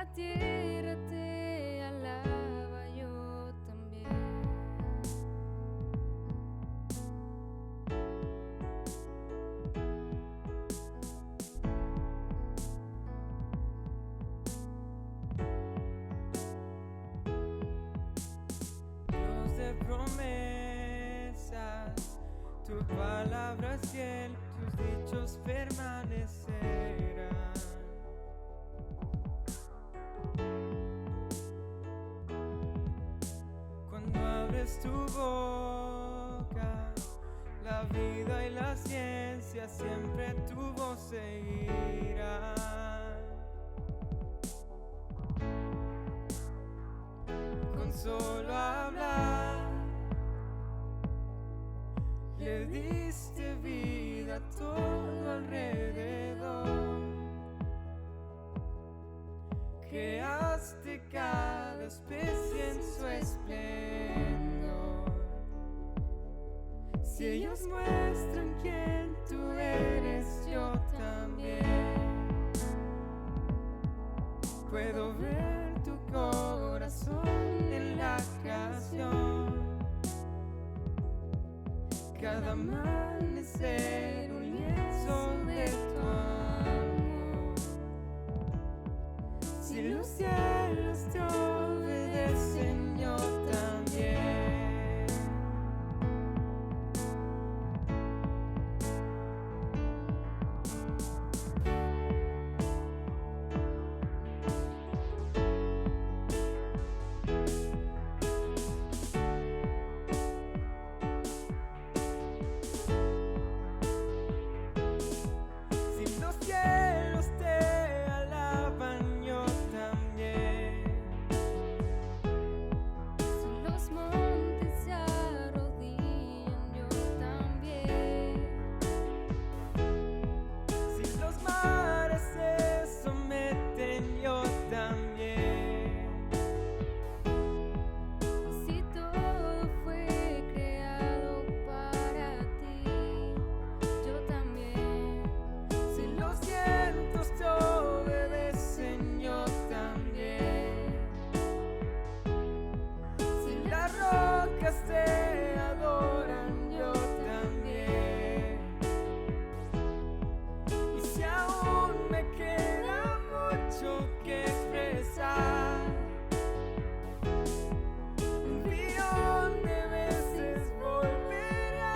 la tierra te alaba, yo también. Dios de promesas, tu palabra es fiel, tus dichos permanecerán. Cuando abres tu boca, la vida y la ciencia siempre tu voz seguirán. Con solo hablar, le diste vida a todo alrededor. Creaste cada especie en su esplendor. Si ellos muestran quién tú eres, yo también puedo ver tu corazón en la creación. Cada amanecer un lienzo de tu amor. Si los cielos te obedecen, yo también. Te adoran, yo también. Y si aún me queda mucho que expresar, un billón de veces volveré a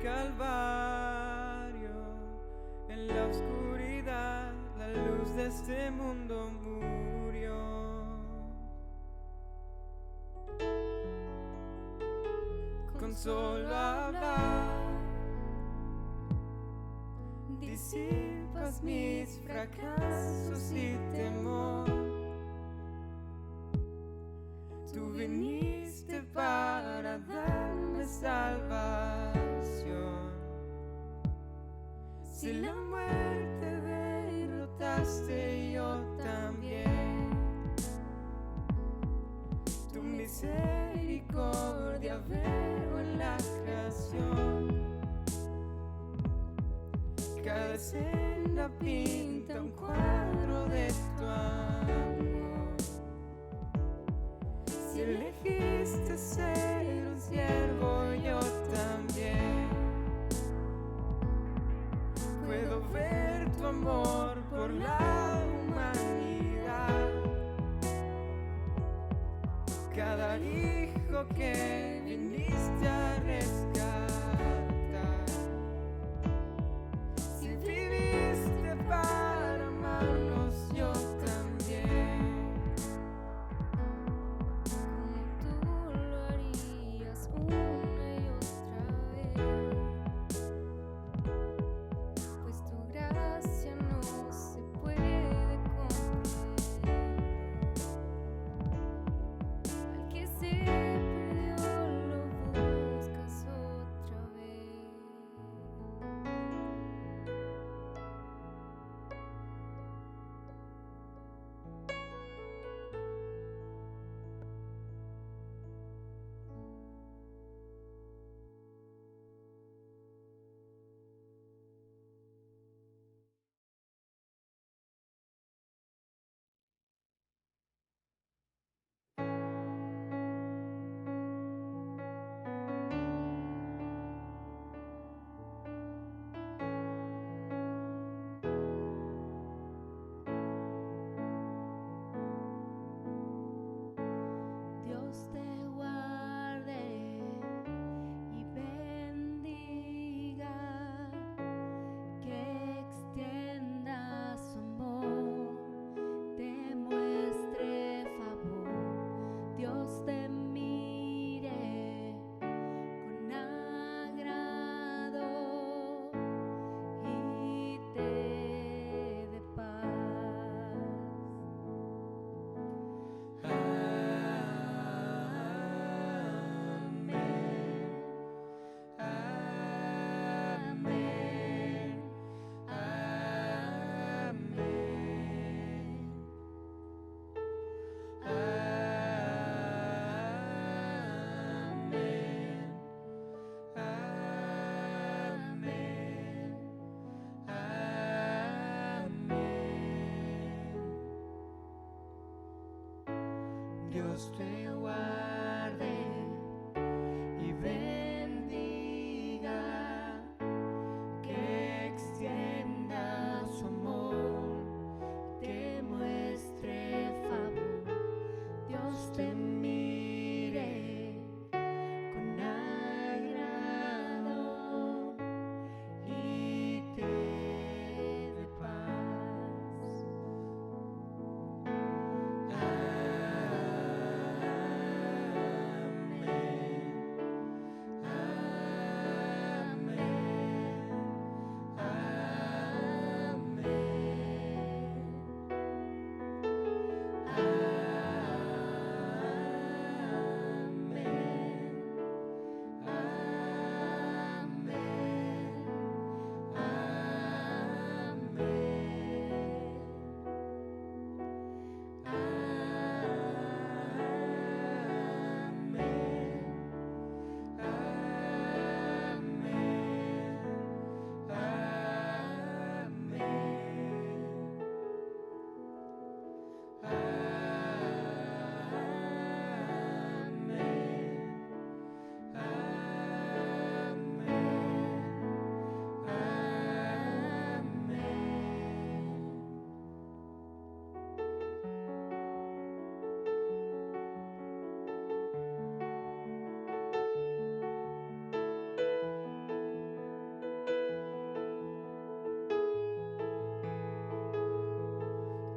Calvario, en la oscuridad, la luz de este mundo murió. Con solo hablar, disipas mis fracasos y temor. Tú viniste para darme salvación. Si la muerte derrotaste, yo también. Tu misericordia veo en la creación. Cada escena pinta un cuadro de tu amor. Si elegiste ser un siervo, yo también puedo ver tu amor por la humanidad. Cada hijo que viniste a rescatar. Si Dios te guarde y bendiga, que extienda su amor, que muestre favor. Dios te mire con agrado y te dé paz.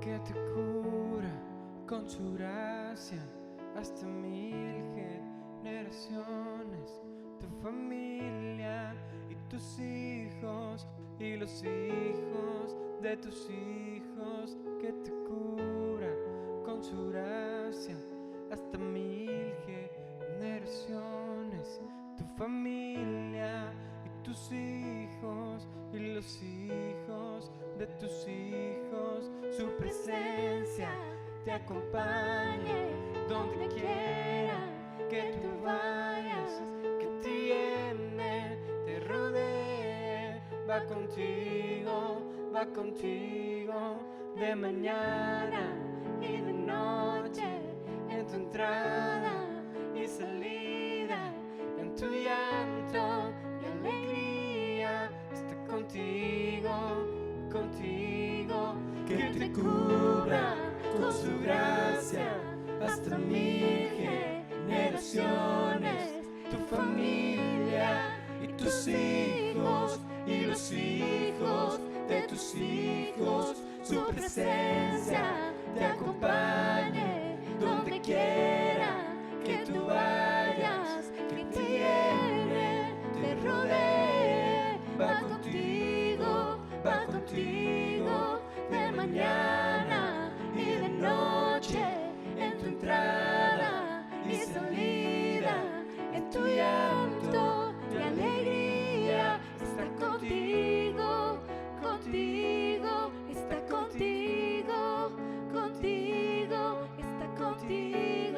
Que te cura con su gracia hasta 1000 generaciones, tu familia y tus hijos y los hijos de tus hijos. Que te cura con su gracia hasta 1000 generaciones, tu familia y tus hijos y los hijos de tus hijos. Su presencia te acompañe donde quiera que tú vayas, que te llene, te rodee. Va contigo de mañana y de noche, en tu entrada y salida, en tu llanto y alegría. Está contigo, que te cubra con su gracia hasta 1000 generaciones, tu familia y tus hijos y los hijos de tus hijos. Su presencia te acompañe donde quiera que tú vayas, que te llene, te rodee. Va contigo de mañana y de noche, en tu entrada y salida, en tu llanto y alegría. Está contigo, está contigo, está contigo, está contigo.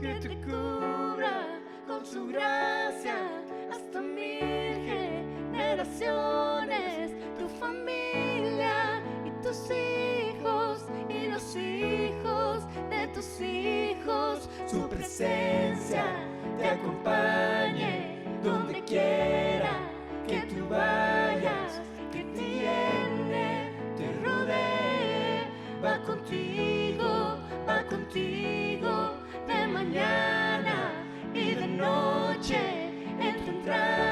Que te cubra con su gracia hasta 1000 generaciones, tu familia y tus hijos y los hijos de tus hijos. Su presencia te acompañe donde quiera que tú vayas, que te llene, te rodee. Va contigo de mañana y de noche, en tu entrada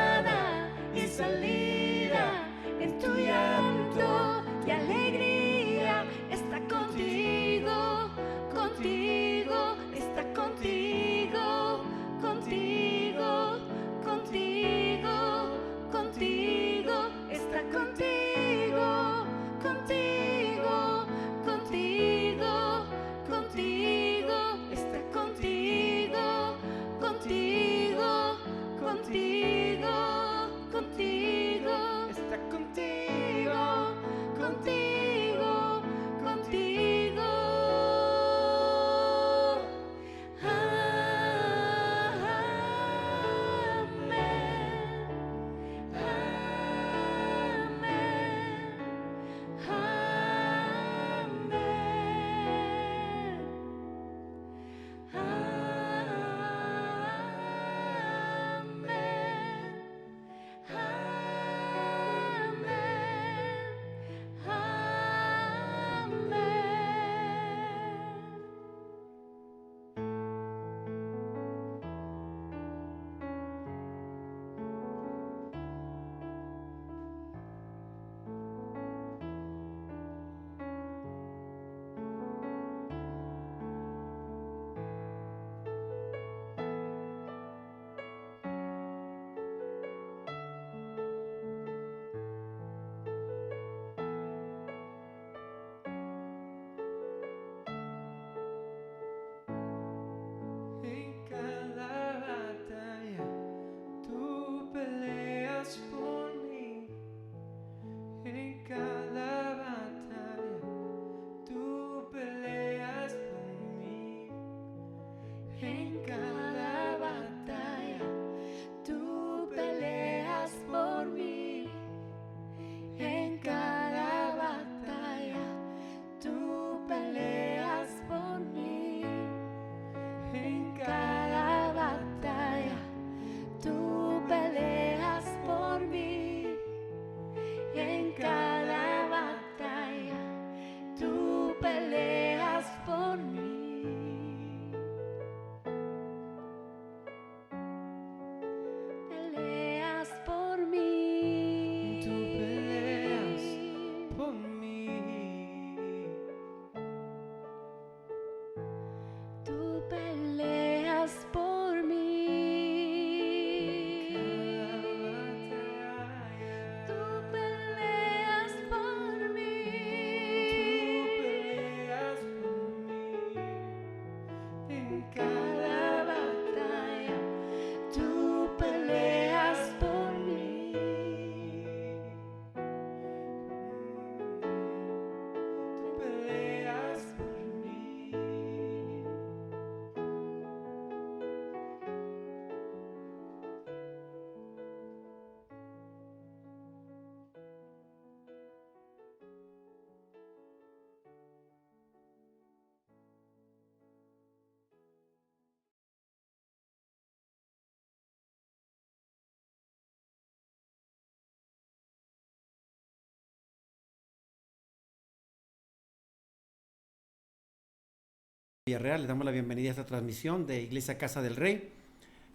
Villarreal, les damos la bienvenida a esta transmisión de Iglesia Casa del Rey.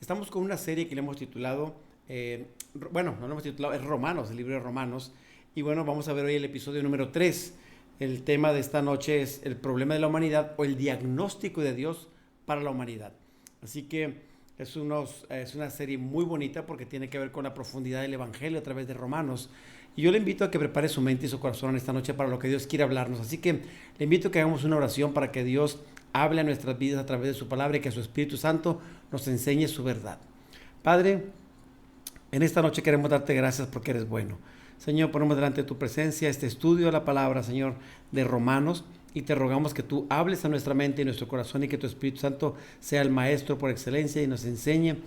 Estamos con una serie que le hemos titulado, no lo hemos titulado, es Romanos, el libro de Romanos. Y bueno, vamos a ver hoy el episodio número 3. El tema de esta noche es el problema de la humanidad o el diagnóstico de Dios para la humanidad. Así que es una serie muy bonita porque tiene que ver con la profundidad del Evangelio a través de Romanos. Y yo le invito a que prepare su mente y su corazón esta noche para lo que Dios quiere hablarnos. Así que le invito a que hagamos una oración para que Dios hable a nuestras vidas a través de su palabra y que su Espíritu Santo nos enseñe su verdad. Padre, en esta noche queremos darte gracias porque eres bueno. Señor, ponemos delante de tu presencia este estudio de la palabra, Señor, de Romanos, y te rogamos que tú hables a nuestra mente y nuestro corazón y que tu Espíritu Santo sea el maestro por excelencia y nos enseñe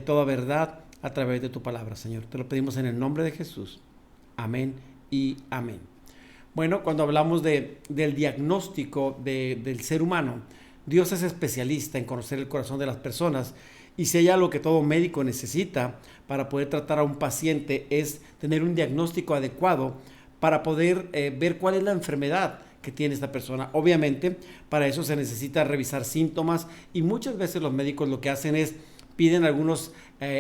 toda verdad a través de tu palabra, Señor. Te lo pedimos en el nombre de Jesús. Amén y amén. Bueno, cuando hablamos del diagnóstico del ser humano, Dios es especialista en conocer el corazón de las personas, y si hay algo que todo médico necesita para poder tratar a un paciente es tener un diagnóstico adecuado para poder ver cuál es la enfermedad que tiene esta persona. Obviamente, para eso se necesita revisar síntomas, y muchas veces los médicos lo que hacen es piden algunos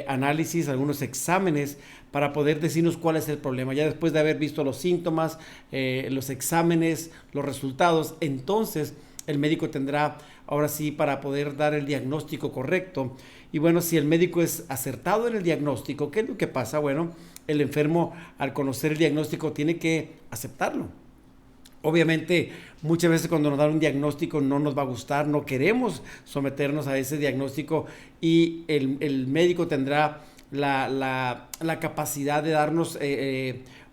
análisis, algunos exámenes para poder decirnos cuál es el problema. Ya después de haber visto los síntomas, los exámenes, los resultados, entonces el médico tendrá ahora sí para poder dar el diagnóstico correcto. Y bueno, si el médico es acertado en el diagnóstico, ¿qué es lo que pasa? Bueno, el enfermo al conocer el diagnóstico tiene que aceptarlo. Obviamente, muchas veces cuando nos dan un diagnóstico no nos va a gustar, no queremos someternos a ese diagnóstico, y el médico tendrá la capacidad de darnos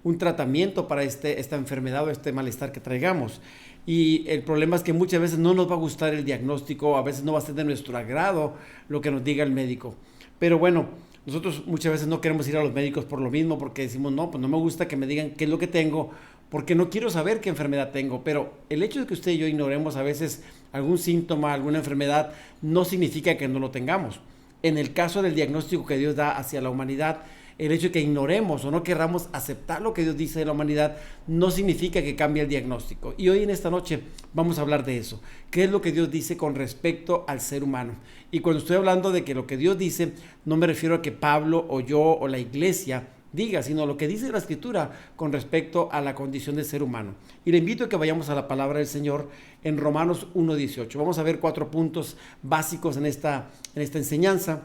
un tratamiento para esta enfermedad o este malestar que traigamos. Y el problema es que muchas veces no nos va a gustar el diagnóstico, a veces no va a ser de nuestro agrado lo que nos diga el médico. Pero bueno, nosotros muchas veces no queremos ir a los médicos por lo mismo, porque decimos, no, pues no me gusta que me digan qué es lo que tengo, porque no quiero saber qué enfermedad tengo. Pero el hecho de que usted y yo ignoremos a veces algún síntoma, alguna enfermedad, no significa que no lo tengamos. En el caso del diagnóstico que Dios da hacia la humanidad, el hecho de que ignoremos o no querramos aceptar lo que Dios dice de la humanidad no significa que cambie el diagnóstico. Y hoy en esta noche vamos a hablar de eso. ¿Qué es lo que Dios dice con respecto al ser humano? Y cuando estoy hablando de que lo que Dios dice, no me refiero a que Pablo o yo o la iglesia diga, sino lo que dice la Escritura con respecto a la condición del ser humano. Y le invito a que vayamos a la palabra del Señor en Romanos 1:18. Vamos a ver 4 puntos básicos en esta enseñanza.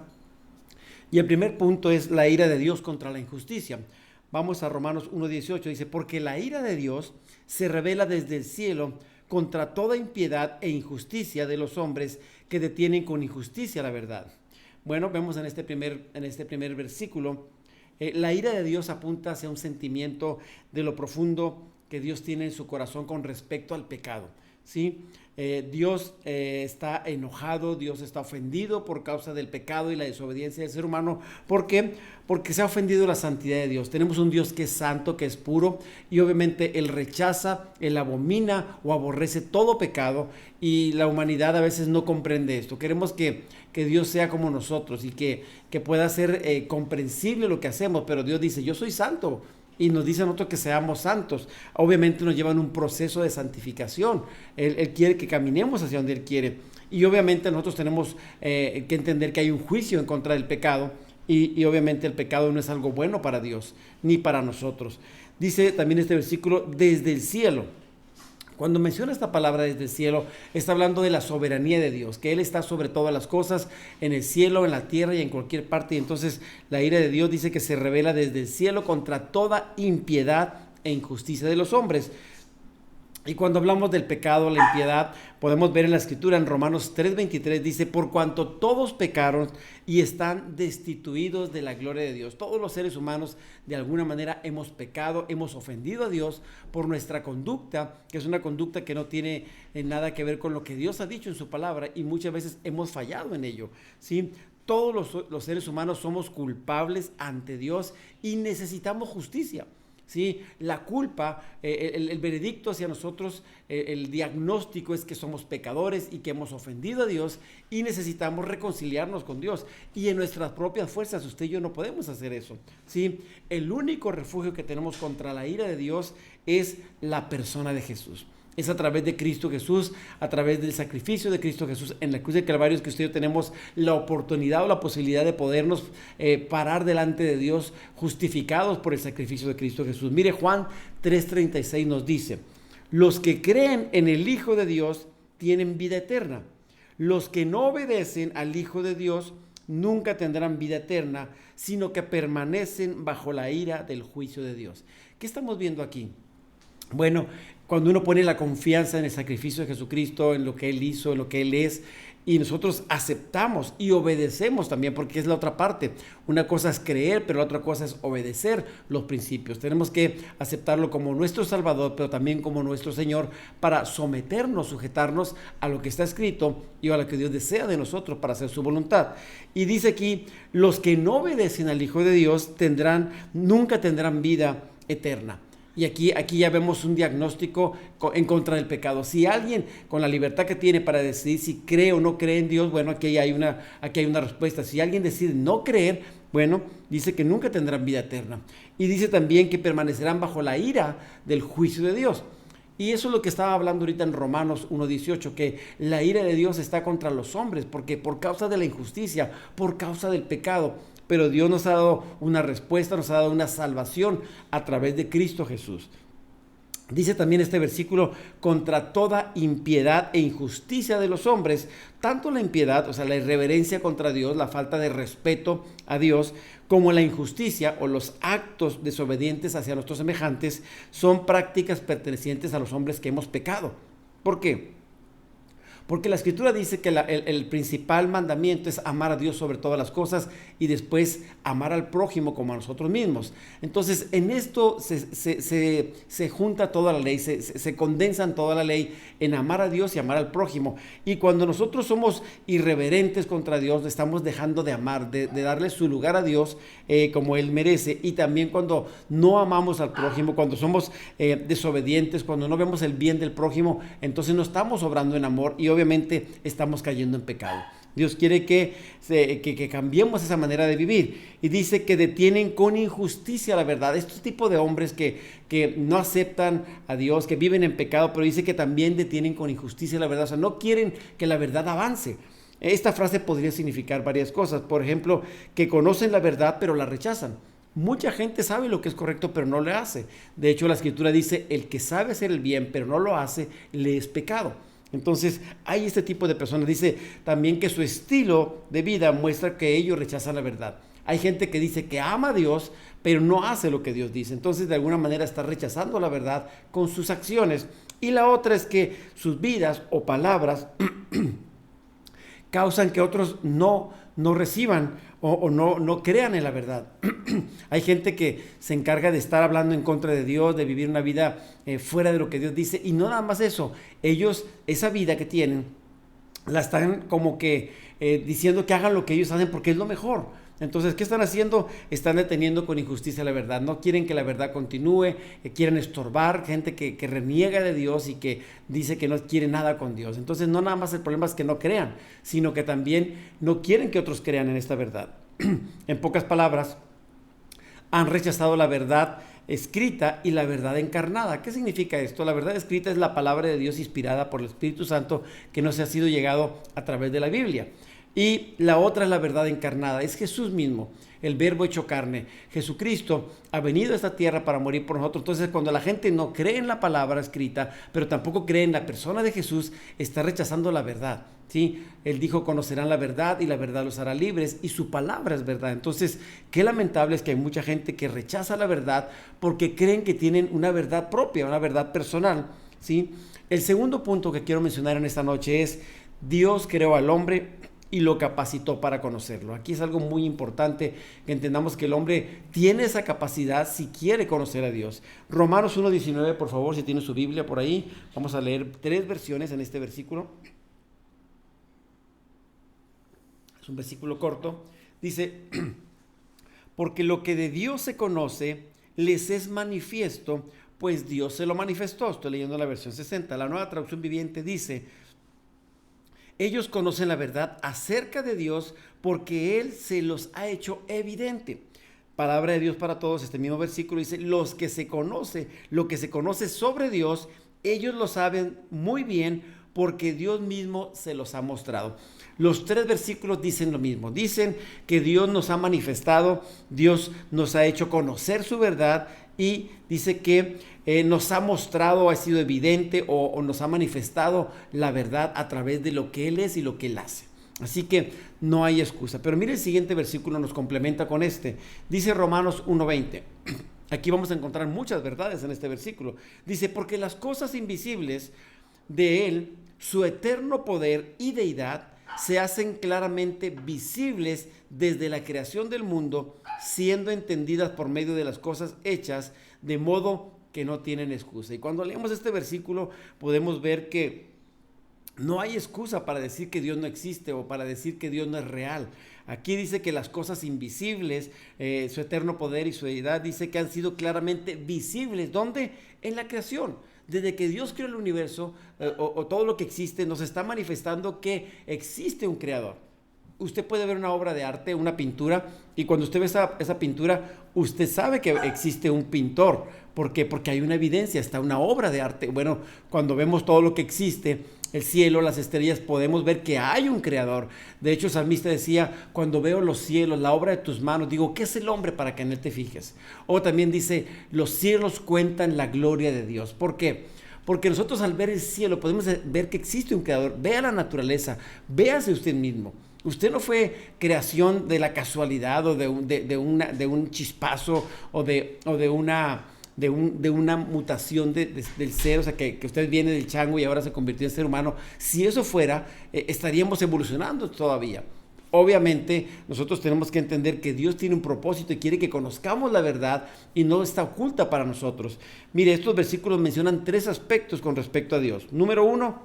Y el primer punto es la ira de Dios contra la injusticia. Vamos a Romanos 1:18, dice, porque la ira de Dios se revela desde el cielo contra toda impiedad e injusticia de los hombres que detienen con injusticia la verdad. Bueno, vemos en este primer versículo, la ira de Dios apunta hacia un sentimiento de lo profundo que Dios tiene en su corazón con respecto al pecado, ¿sí? Dios está enojado, Dios está ofendido por causa del pecado y la desobediencia del ser humano. ¿Por qué? Porque se ha ofendido la santidad de Dios. Tenemos un Dios que es santo, que es puro, y obviamente Él rechaza, Él abomina o aborrece todo pecado, y la humanidad a veces no comprende esto. Queremos que Dios sea como nosotros y que pueda ser comprensible lo que hacemos, pero Dios dice, yo soy santo. Y nos dice a nosotros que seamos santos. Obviamente nos lleva en un proceso de santificación. Él quiere que caminemos hacia donde Él quiere. Y obviamente nosotros tenemos que entender que hay un juicio en contra del pecado. Y obviamente el pecado no es algo bueno para Dios, ni para nosotros. Dice también este versículo, desde el cielo. Cuando menciona esta palabra desde el cielo, está hablando de la soberanía de Dios, que Él está sobre todas las cosas, en el cielo, en la tierra y en cualquier parte. Y entonces la ira de Dios dice que se revela desde el cielo contra toda impiedad e injusticia de los hombres. Y cuando hablamos del pecado, la impiedad, podemos ver en la Escritura, en Romanos 3:23, dice, por cuanto todos pecaron y están destituidos de la gloria de Dios. Todos los seres humanos, de alguna manera, hemos pecado, hemos ofendido a Dios por nuestra conducta, que es una conducta que no tiene nada que ver con lo que Dios ha dicho en su palabra, y muchas veces hemos fallado en ello, ¿sí? Todos los seres humanos somos culpables ante Dios y necesitamos justicia. ¿Sí? La culpa, el veredicto hacia nosotros, el diagnóstico es que somos pecadores y que hemos ofendido a Dios y necesitamos reconciliarnos con Dios. Y en nuestras propias fuerzas, usted y yo no podemos hacer eso, ¿sí? El único refugio que tenemos contra la ira de Dios es la persona de Jesús. Es a través de Cristo Jesús, a través del sacrificio de Cristo Jesús en la cruz del Calvario, es que usted y yo tenemos la oportunidad o la posibilidad de podernos parar delante de Dios justificados por el sacrificio de Cristo Jesús. Mire, Juan 3:36 nos dice: los que creen en el Hijo de Dios tienen vida eterna. Los que no obedecen al Hijo de Dios nunca tendrán vida eterna, sino que permanecen bajo la ira del juicio de Dios. ¿Qué estamos viendo aquí? Bueno, cuando uno pone la confianza en el sacrificio de Jesucristo, en lo que Él hizo, en lo que Él es, y nosotros aceptamos y obedecemos también, porque es la otra parte. Una cosa es creer, pero la otra cosa es obedecer los principios. Tenemos que aceptarlo como nuestro Salvador, pero también como nuestro Señor, para someternos, sujetarnos a lo que está escrito y a lo que Dios desea de nosotros para hacer su voluntad. Y dice aquí, los que no obedecen al Hijo de Dios nunca tendrán vida eterna. Y aquí ya vemos un diagnóstico en contra del pecado. Si alguien con la libertad que tiene para decidir si cree o no cree en Dios, bueno, aquí hay una respuesta. Si alguien decide no creer, bueno, dice que nunca tendrán vida eterna. Y dice también que permanecerán bajo la ira del juicio de Dios. Y eso es lo que estaba hablando ahorita en Romanos 1:18, que la ira de Dios está contra los hombres, porque por causa de la injusticia, por causa del pecado. Pero Dios nos ha dado una respuesta, nos ha dado una salvación a través de Cristo Jesús. Dice también este versículo, contra toda impiedad e injusticia de los hombres, tanto la impiedad, o sea, la irreverencia contra Dios, la falta de respeto a Dios, como la injusticia o los actos desobedientes hacia nuestros semejantes, son prácticas pertenecientes a los hombres que hemos pecado. ¿Por qué? Porque la Escritura dice que el principal mandamiento es amar a Dios sobre todas las cosas y después amar al prójimo como a nosotros mismos. Entonces, en esto se junta toda la ley, se condensan toda la ley en amar a Dios y amar al prójimo. Y cuando nosotros somos irreverentes contra Dios, estamos dejando de amar, de darle su lugar a Dios como Él merece. Y también cuando no amamos al prójimo, cuando somos desobedientes, cuando no vemos el bien del prójimo, entonces no estamos obrando en amor y obviamente estamos cayendo en pecado. Dios quiere que cambiemos esa manera de vivir. Y dice que detienen con injusticia la verdad. Este tipo de hombres que no aceptan a Dios, que viven en pecado, pero dice que también detienen con injusticia la verdad. O sea, no quieren que la verdad avance. Esta frase podría significar varias cosas. Por ejemplo, que conocen la verdad, pero la rechazan. Mucha gente sabe lo que es correcto, pero no lo hace. De hecho, la Escritura dice, el que sabe hacer el bien, pero no lo hace, le es pecado. Entonces hay este tipo de personas. Dice también que su estilo de vida muestra que ellos rechazan la verdad. Hay gente que dice que ama a Dios, pero no hace lo que Dios dice. Entonces de alguna manera está rechazando la verdad con sus acciones. Y la otra es que sus vidas o palabras causan que otros no reciban o no crean en la verdad. Hay gente que se encarga de estar hablando en contra de Dios, de vivir una vida fuera de lo que Dios dice, y no nada más eso, ellos esa vida que tienen la están como que diciendo que hagan lo que ellos hacen porque es lo mejor. Entonces, ¿qué están haciendo? Están deteniendo con injusticia la verdad. No quieren que la verdad continúe, quieren estorbar, gente que reniega de Dios y que dice que no quiere nada con Dios. Entonces, no nada más el problema es que no crean, sino que también no quieren que otros crean en esta verdad. En pocas palabras, han rechazado la verdad escrita y la verdad encarnada. ¿Qué significa esto? La verdad escrita es la palabra de Dios inspirada por el Espíritu Santo que nos ha sido llegado a través de la Biblia. Y la otra es la verdad encarnada, es Jesús mismo, el verbo hecho carne. Jesucristo ha venido a esta tierra para morir por nosotros. Entonces, cuando la gente no cree en la palabra escrita, pero tampoco cree en la persona de Jesús, está rechazando la verdad, ¿sí? Él dijo, conocerán la verdad y la verdad los hará libres, y su palabra es verdad. Entonces, qué lamentable es que hay mucha gente que rechaza la verdad porque creen que tienen una verdad propia, una verdad personal, ¿sí? El segundo punto que quiero mencionar en esta noche es, Dios creó al hombre y lo capacitó para conocerlo. Aquí es algo muy importante que entendamos que el hombre tiene esa capacidad si quiere conocer a Dios. Romanos 1:19, por favor, si tiene su Biblia por ahí, vamos a leer 3 versiones en este versículo. Es un versículo corto. Dice, porque lo que de Dios se conoce les es manifiesto, pues Dios se lo manifestó. Estoy leyendo la versión 60. La Nueva Traducción Viviente dice, ellos conocen la verdad acerca de Dios porque Él se los ha hecho evidente. Palabra de Dios para todos, este mismo versículo dice, lo que se conoce sobre Dios Ellos lo saben muy bien porque Dios mismo se los ha mostrado. Los 3 versículos dicen lo mismo. Dicen que Dios nos ha manifestado, Dios nos ha hecho conocer su verdad y dice que nos ha mostrado, ha sido evidente o nos ha manifestado la verdad a través de lo que Él es y lo que Él hace. Así que no hay excusa. Pero mire, el siguiente versículo nos complementa con este. Dice Romanos 1:20. Aquí vamos a encontrar muchas verdades en este versículo. Dice, porque las cosas invisibles de Él, su eterno poder y deidad, se hacen claramente visibles desde la creación del mundo, siendo entendidas por medio de las cosas hechas, de modo que no tienen excusa. Y cuando leemos este versículo podemos ver que no hay excusa para decir que Dios no existe o para decir que Dios no es real. Aquí dice que las cosas invisibles, su eterno poder y su deidad, dice que han sido claramente visibles. ¿Dónde? En la creación. Desde que Dios creó el universo o todo lo que existe, nos está manifestando que existe un creador. Usted puede ver una obra de arte, una pintura, y cuando usted ve esa pintura, usted sabe que existe un pintor. ¿Por qué? Porque hay una evidencia, está una obra de arte. Bueno, cuando vemos todo lo que existe, el cielo, las estrellas, podemos ver que hay un creador. De hecho, el salmista decía, cuando veo los cielos, la obra de tus manos, digo, ¿qué es el hombre para que en él te fijes? O también dice, los cielos cuentan la gloria de Dios. ¿Por qué? Porque nosotros al ver el cielo podemos ver que existe un creador. Vea la naturaleza, véase usted mismo. Usted no fue creación de la casualidad o de un chispazo o de una mutación del ser, o sea, que usted viene del chango y ahora se convirtió en ser humano. Si eso fuera, estaríamos evolucionando todavía. Obviamente, nosotros tenemos que entender que Dios tiene un propósito y quiere que conozcamos la verdad y no está oculta para nosotros. Mire, estos versículos mencionan 3 aspectos con respecto a Dios. Número 1,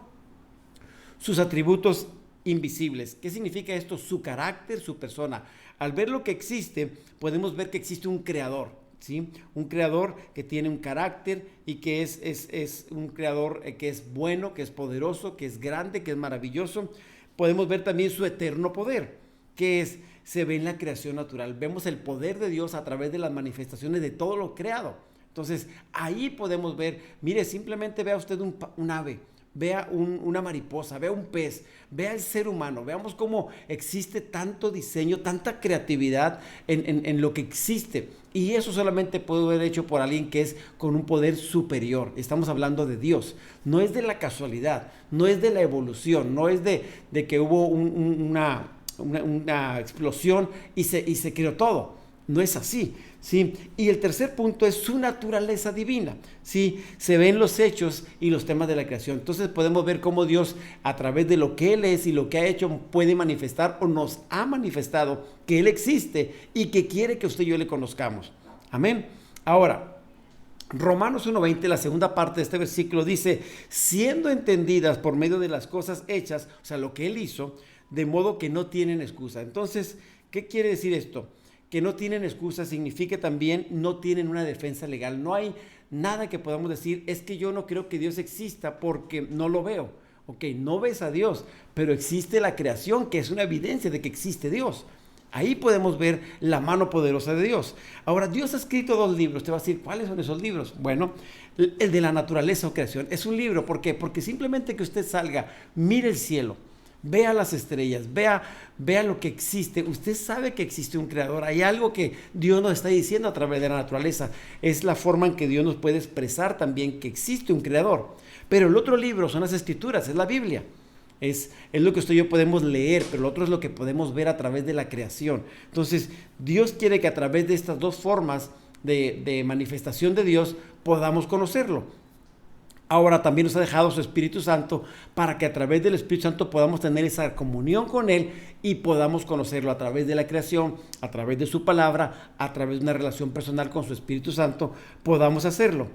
sus atributos invisibles. ¿Qué significa esto? Su carácter, su persona. Al ver lo que existe, podemos ver que existe un creador. ¿Sí? Un creador que tiene un carácter y que es un creador que es bueno, que es poderoso, que es grande, que es maravilloso. Podemos ver también su eterno poder, que se ve en la creación natural. Vemos el poder de Dios a través de las manifestaciones de todo lo creado. Entonces, ahí podemos ver, mire, simplemente vea usted un ave, vea una mariposa, vea un pez, vea el ser humano, veamos cómo existe tanto diseño, tanta creatividad en lo que existe. Y eso solamente puede ser hecho por alguien que es con un poder superior. Estamos hablando de Dios. No es de la casualidad, no es de la evolución, no es de que hubo una explosión y se creó todo. No es así, ¿sí? Y el tercer punto es su naturaleza divina, ¿sí? Se ven los hechos y los temas de la creación. Entonces podemos ver cómo Dios, a través de lo que Él es y lo que ha hecho, puede manifestar o nos ha manifestado que Él existe y que quiere que usted y yo le conozcamos. Amén. Ahora, Romanos 1:20, la segunda parte de este versículo dice, siendo entendidas por medio de las cosas hechas, o sea, lo que Él hizo, de modo que no tienen excusa. Entonces, ¿qué quiere decir esto? Que no tienen excusa significa también no tienen una defensa legal. No hay nada que podamos decir, es que yo no creo que Dios exista porque no lo veo. Ok, no ves a Dios, pero existe la creación, que es una evidencia de que existe Dios. Ahí podemos ver la mano poderosa de Dios. Ahora, Dios ha escrito 2 libros. Te va a decir, ¿cuáles son esos libros? Bueno, el de la naturaleza o creación. Es un libro, ¿por qué? Porque simplemente que usted salga, mire el cielo, vea las estrellas, vea lo que existe. Usted sabe que existe un creador. Hay algo que Dios nos está diciendo a través de la naturaleza. Es la forma en que Dios nos puede expresar también que existe un creador. Pero el otro libro son las escrituras, es la Biblia. Es lo que usted y yo podemos leer, pero lo otro es lo que podemos ver a través de la creación. Entonces, Dios quiere que a través de estas 2 formas de manifestación de Dios podamos conocerlo. Ahora también nos ha dejado su Espíritu Santo para que a través del Espíritu Santo podamos tener esa comunión con Él y podamos conocerlo a través de la creación, a través de su palabra, a través de una relación personal con su Espíritu Santo, podamos hacerlo.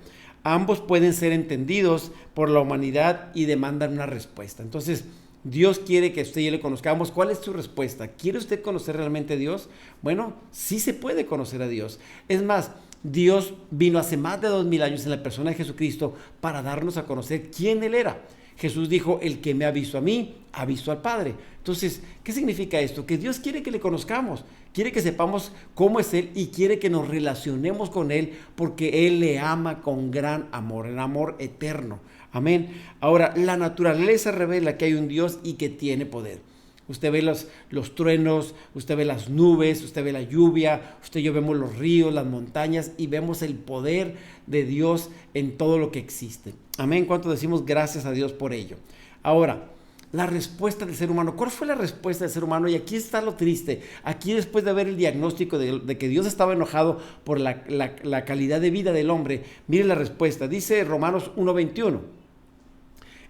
Ambos pueden ser entendidos por la humanidad y demandan una respuesta. Entonces, Dios quiere que usted y yo le conozcamos. ¿Cuál es su respuesta? ¿Quiere usted conocer realmente a Dios? Bueno, sí se puede conocer a Dios. Es más, Dios vino hace más de 2000 años en la persona de Jesucristo para darnos a conocer quién Él era. Jesús dijo, el que me ha visto a mí, ha visto al Padre. Entonces, ¿qué significa esto? Que Dios quiere que le conozcamos, quiere que sepamos cómo es Él y quiere que nos relacionemos con Él porque Él le ama con gran amor, el amor eterno. Amén. Ahora, la naturaleza revela que hay un Dios y que tiene poder. Usted ve los truenos, usted ve las nubes, usted ve la lluvia, usted y yo vemos los ríos, las montañas y vemos el poder de Dios en todo lo que existe. Amén. ¿Cuánto decimos gracias a Dios por ello? Ahora, la respuesta del ser humano. ¿Cuál fue la respuesta del ser humano? Y aquí está lo triste. Aquí, después de ver el diagnóstico de que Dios estaba enojado por la calidad de vida del hombre, mire la respuesta. Dice Romanos 1:21.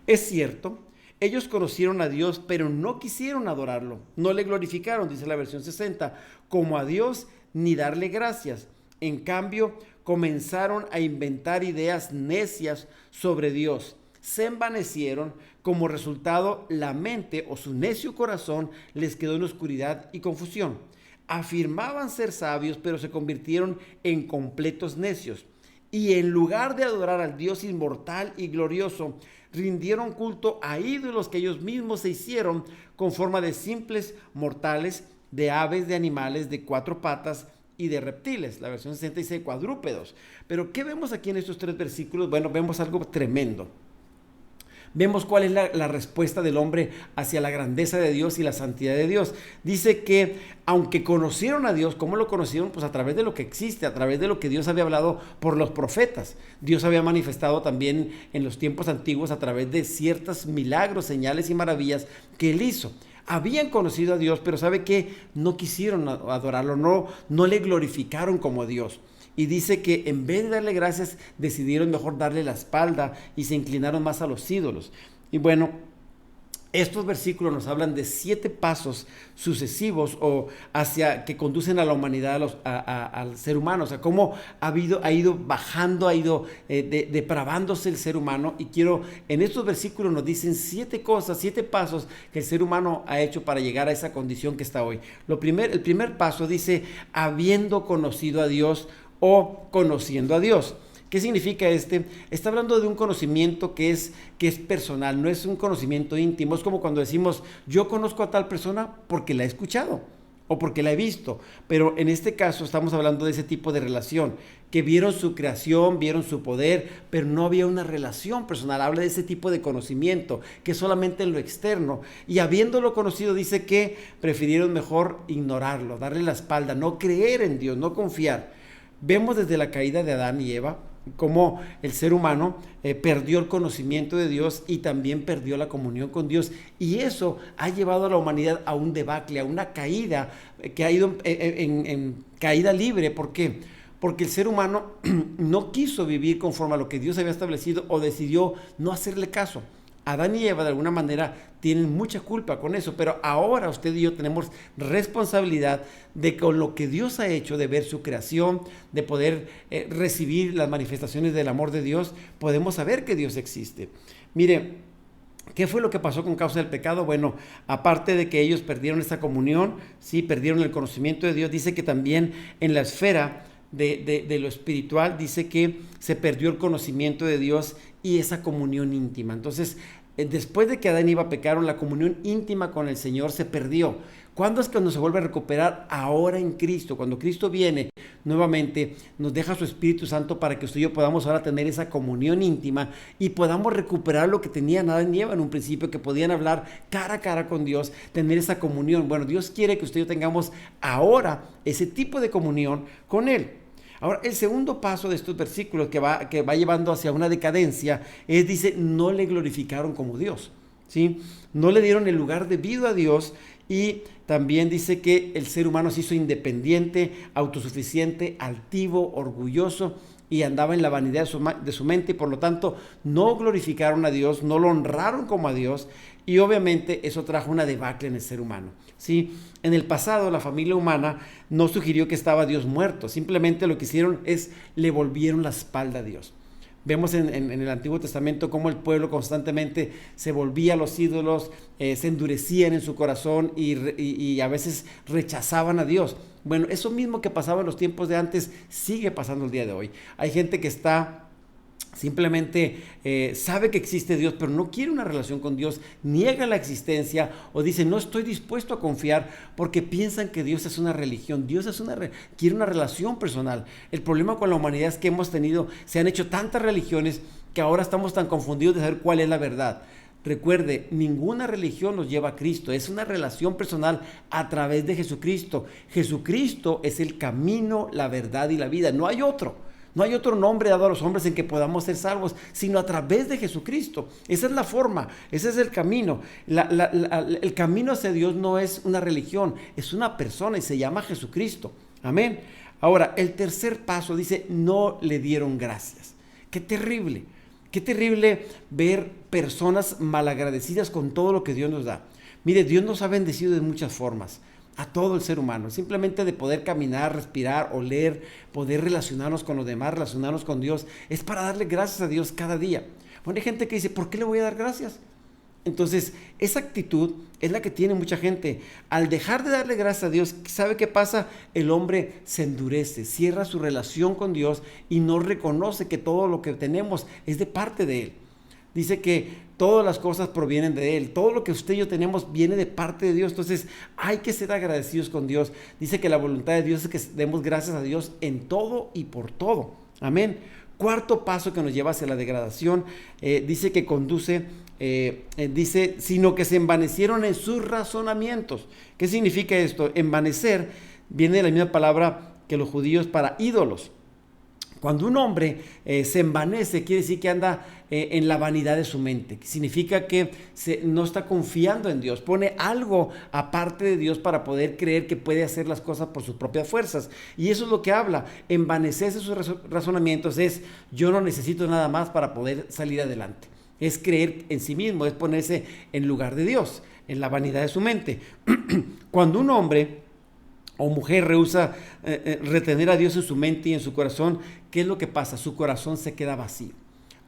Es cierto, ellos conocieron a Dios, pero no quisieron adorarlo. No le glorificaron, dice la versión 60, como a Dios, ni darle gracias. En cambio, comenzaron a inventar ideas necias sobre Dios. Se envanecieron. Como resultado, la mente o su necio corazón les quedó en oscuridad y confusión. Afirmaban ser sabios, pero se convirtieron en completos necios. Y en lugar de adorar al Dios inmortal y glorioso, rindieron culto a ídolos que ellos mismos se hicieron con forma de simples mortales, de aves, de animales, de 4 patas y de reptiles. La versión 66, cuadrúpedos. Pero ¿qué vemos aquí en estos 3 versículos? Bueno, vemos algo tremendo. Vemos cuál es la respuesta del hombre hacia la grandeza de Dios y la santidad de Dios. Dice que aunque conocieron a Dios, ¿cómo lo conocieron? Pues a través de lo que existe, a través de lo que Dios había hablado por los profetas. Dios había manifestado también en los tiempos antiguos a través de ciertos milagros, señales y maravillas que Él hizo. Habían conocido a Dios, pero ¿sabe qué? No quisieron adorarlo, no le glorificaron como Dios. Y dice que en vez de darle gracias, decidieron mejor darle la espalda y se inclinaron más a los ídolos. Y bueno, estos versículos nos hablan de 7 pasos sucesivos o hacia que conducen a la humanidad, al ser humano. O sea, cómo ha ido bajando, ha ido depravándose el ser humano. Y en estos versículos nos dicen 7 cosas, 7 pasos que el ser humano ha hecho para llegar a esa condición que está hoy. El primer paso dice, habiendo conocido a Dios o conociendo a Dios. ¿Qué significa Está hablando de un conocimiento que es personal, no es un conocimiento íntimo. Es como cuando decimos, yo conozco a tal persona porque la he escuchado o porque la he visto. Pero en este caso estamos hablando de ese tipo de relación, que vieron su creación, vieron su poder, pero no había una relación personal. Habla de ese tipo de conocimiento, que es solamente en lo externo. Y habiéndolo conocido, dice que prefirieron mejor ignorarlo, darle la espalda, no creer en Dios, no confiar. Vemos desde la caída de Adán y Eva cómo el ser humano perdió el conocimiento de Dios y también perdió la comunión con Dios. Y eso ha llevado a la humanidad a un debacle, a una caída que ha ido en caída libre. ¿Por qué? Porque el ser humano no quiso vivir conforme a lo que Dios había establecido o decidió no hacerle caso. Adán y Eva de alguna manera tienen mucha culpa con eso, pero ahora usted y yo tenemos responsabilidad de con lo que Dios ha hecho, de ver su creación, de poder recibir las manifestaciones del amor de Dios, podemos saber que Dios existe. Mire, ¿qué fue lo que pasó con causa del pecado? Bueno, aparte de que ellos perdieron esta comunión, sí, perdieron el conocimiento de Dios, dice que también en la esfera de lo espiritual, dice que se perdió el conocimiento de Dios y esa comunión íntima. Entonces, después de que Adán y Eva pecaron, la comunión íntima con el Señor se perdió. ¿Cuándo es cuando se vuelve a recuperar? Ahora en Cristo. Cuando Cristo viene nuevamente, nos deja su Espíritu Santo para que usted y yo podamos ahora tener esa comunión íntima y podamos recuperar lo que tenían Adán y Eva en un principio, que podían hablar cara a cara con Dios, tener esa comunión. Bueno, Dios quiere que usted y yo tengamos ahora ese tipo de comunión con Él. Ahora, el segundo paso de estos versículos que va llevando hacia una decadencia dice, no le glorificaron como Dios, ¿sí? No le dieron el lugar debido a Dios, y también dice que el ser humano se hizo independiente, autosuficiente, altivo, orgulloso, y andaba en la vanidad de su mente, y por lo tanto no glorificaron a Dios, no lo honraron como a Dios, y obviamente eso trajo una debacle en el ser humano. ¿Sí? En el pasado la familia humana no sugirió que estaba Dios muerto, simplemente lo que hicieron es le volvieron la espalda a Dios. Vemos en el Antiguo Testamento cómo el pueblo constantemente se volvía a los ídolos, se endurecían en su corazón y a veces rechazaban a Dios. Bueno, eso mismo que pasaba en los tiempos de antes sigue pasando el día de hoy. Hay gente que está simplemente sabe que existe Dios, pero no quiere una relación con Dios, niega la existencia o dice no estoy dispuesto a confiar porque piensan que Dios es una religión. Dios quiere una relación personal. El problema con la humanidad es que se han hecho tantas religiones que ahora estamos tan confundidos de saber cuál es la verdad. Recuerde, ninguna religión nos lleva a Cristo, es una relación personal a través de Jesucristo. Jesucristo es el camino, la verdad y la vida, no hay otro. No hay otro nombre dado a los hombres en que podamos ser salvos, sino a través de Jesucristo. Esa es la forma, ese es el camino. El camino hacia Dios no es una religión, es una persona y se llama Jesucristo. Amén. Ahora, el tercer paso dice, no le dieron gracias. Qué terrible. Qué terrible ver personas malagradecidas con todo lo que Dios nos da. Mire, Dios nos ha bendecido de muchas formas a todo el ser humano, simplemente de poder caminar, respirar, oler, poder relacionarnos con los demás, relacionarnos con Dios, es para darle gracias a Dios cada día. Bueno, hay gente que dice, ¿por qué le voy a dar gracias? Entonces, esa actitud es la que tiene mucha gente. Al dejar de darle gracias a Dios, ¿sabe qué pasa? El hombre se endurece, cierra su relación con Dios y no reconoce que todo lo que tenemos es de parte de Él. Dice que todas las cosas provienen de Él. Todo lo que usted y yo tenemos viene de parte de Dios. Entonces hay que ser agradecidos con Dios. Dice que la voluntad de Dios es que demos gracias a Dios en todo y por todo. Amén. Cuarto paso que nos lleva hacia la degradación, dice que conduce, dice, sino que se envanecieron en sus razonamientos. ¿Qué significa esto? Envanecer viene de la misma palabra que los judíos para ídolos. Cuando un hombre se envanece, quiere decir que anda en la vanidad de su mente. Significa que no está confiando en Dios. Pone algo aparte de Dios para poder creer que puede hacer las cosas por sus propias fuerzas. Y eso es lo que habla. Envanecerse sus razonamientos es, yo no necesito nada más para poder salir adelante. Es creer en sí mismo, es ponerse en lugar de Dios, en la vanidad de su mente. Cuando un hombre o mujer rehúsa retener a Dios en su mente y en su corazón, ¿qué es lo que pasa? Su corazón se queda vacío.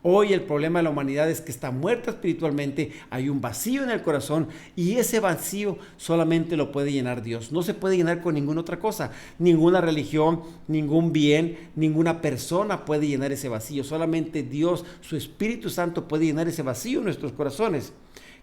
Hoy el problema de la humanidad es que está muerta espiritualmente, hay un vacío en el corazón y ese vacío solamente lo puede llenar Dios. No se puede llenar con ninguna otra cosa, ninguna religión, ningún bien, ninguna persona puede llenar ese vacío. Solamente Dios, su Espíritu Santo puede llenar ese vacío en nuestros corazones.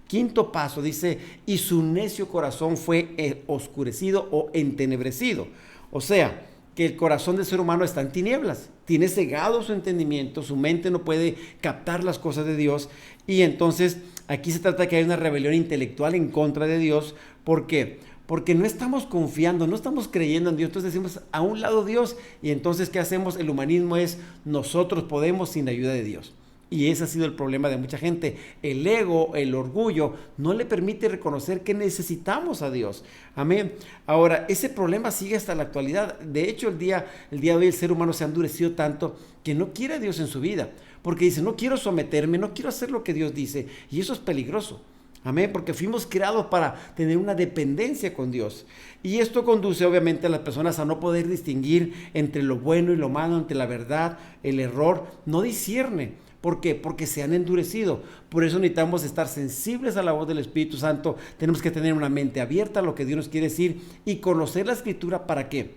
Quinto paso, dice, y su necio corazón fue oscurecido o entenebrecido. O sea, que el corazón del ser humano está en tinieblas, tiene cegado su entendimiento, su mente no puede captar las cosas de Dios. Y entonces aquí se trata de que hay una rebelión intelectual en contra de Dios. ¿Por qué? Porque no estamos confiando, no estamos creyendo en Dios. Entonces decimos, a un lado Dios, y entonces ¿qué hacemos? El humanismo es, nosotros podemos sin la ayuda de Dios. Y ese ha sido el problema de mucha gente. El ego, el orgullo, no le permite reconocer que necesitamos a Dios. Amén. Ahora, ese problema sigue hasta la actualidad. De hecho, el día de hoy el ser humano se ha endurecido tanto que no quiere a Dios en su vida. Porque dice, no quiero someterme, no quiero hacer lo que Dios dice. Y eso es peligroso. Amén, porque fuimos creados para tener una dependencia con Dios. Y esto conduce obviamente a las personas a no poder distinguir entre lo bueno y lo malo, entre la verdad, el error. No discierne. ¿Por qué? Porque se han endurecido. Por eso necesitamos estar sensibles a la voz del Espíritu Santo. Tenemos que tener una mente abierta a lo que Dios nos quiere decir y conocer la Escritura. ¿Para qué?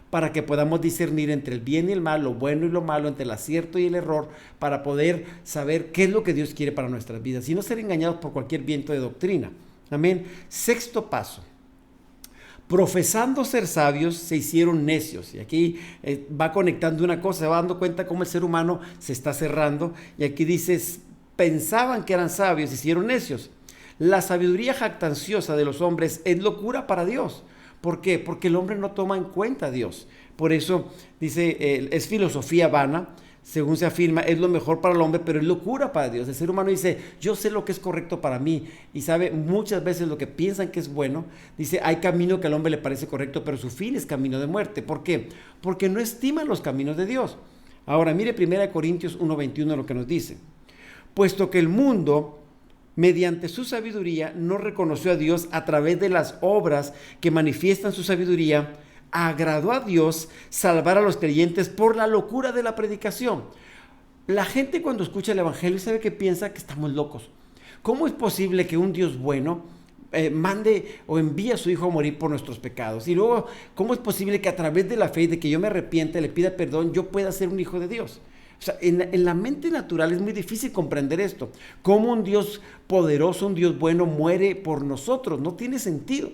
Para que podamos discernir entre el bien y el mal, lo bueno y lo malo, entre el acierto y el error, para poder saber qué es lo que Dios quiere para nuestras vidas y no ser engañados por cualquier viento de doctrina. Amén. Sexto paso. Profesando ser sabios, se hicieron necios. Y aquí va conectando una cosa, se va dando cuenta cómo el ser humano se está cerrando. Y aquí dice, pensaban que eran sabios, se hicieron necios. La sabiduría jactanciosa de los hombres es locura para Dios. ¿Por qué? Porque el hombre no toma en cuenta a Dios. Por eso dice, es filosofía vana. Según se afirma, es lo mejor para el hombre, pero es locura para Dios. El ser humano dice, yo sé lo que es correcto para mí. Y sabe, muchas veces lo que piensan que es bueno, dice, hay camino que al hombre le parece correcto, pero su fin es camino de muerte. ¿Por qué? Porque no estiman los caminos de Dios. Ahora, mire 1 Corintios 1:21 lo que nos dice. Puesto que el mundo, mediante su sabiduría, no reconoció a Dios a través de las obras que manifiestan su sabiduría, agradó a Dios salvar a los creyentes por la locura de la predicación. La gente cuando escucha el evangelio sabe que piensa que estamos locos. ¿Cómo es posible que un Dios bueno mande o envíe a su hijo a morir por nuestros pecados? Y luego, ¿cómo es posible que a través de la fe, de que yo me arrepienta, le pida perdón, yo pueda ser un hijo de Dios? O sea, en la mente natural es muy difícil comprender esto. ¿Cómo un Dios poderoso, un Dios bueno muere por nosotros? No tiene sentido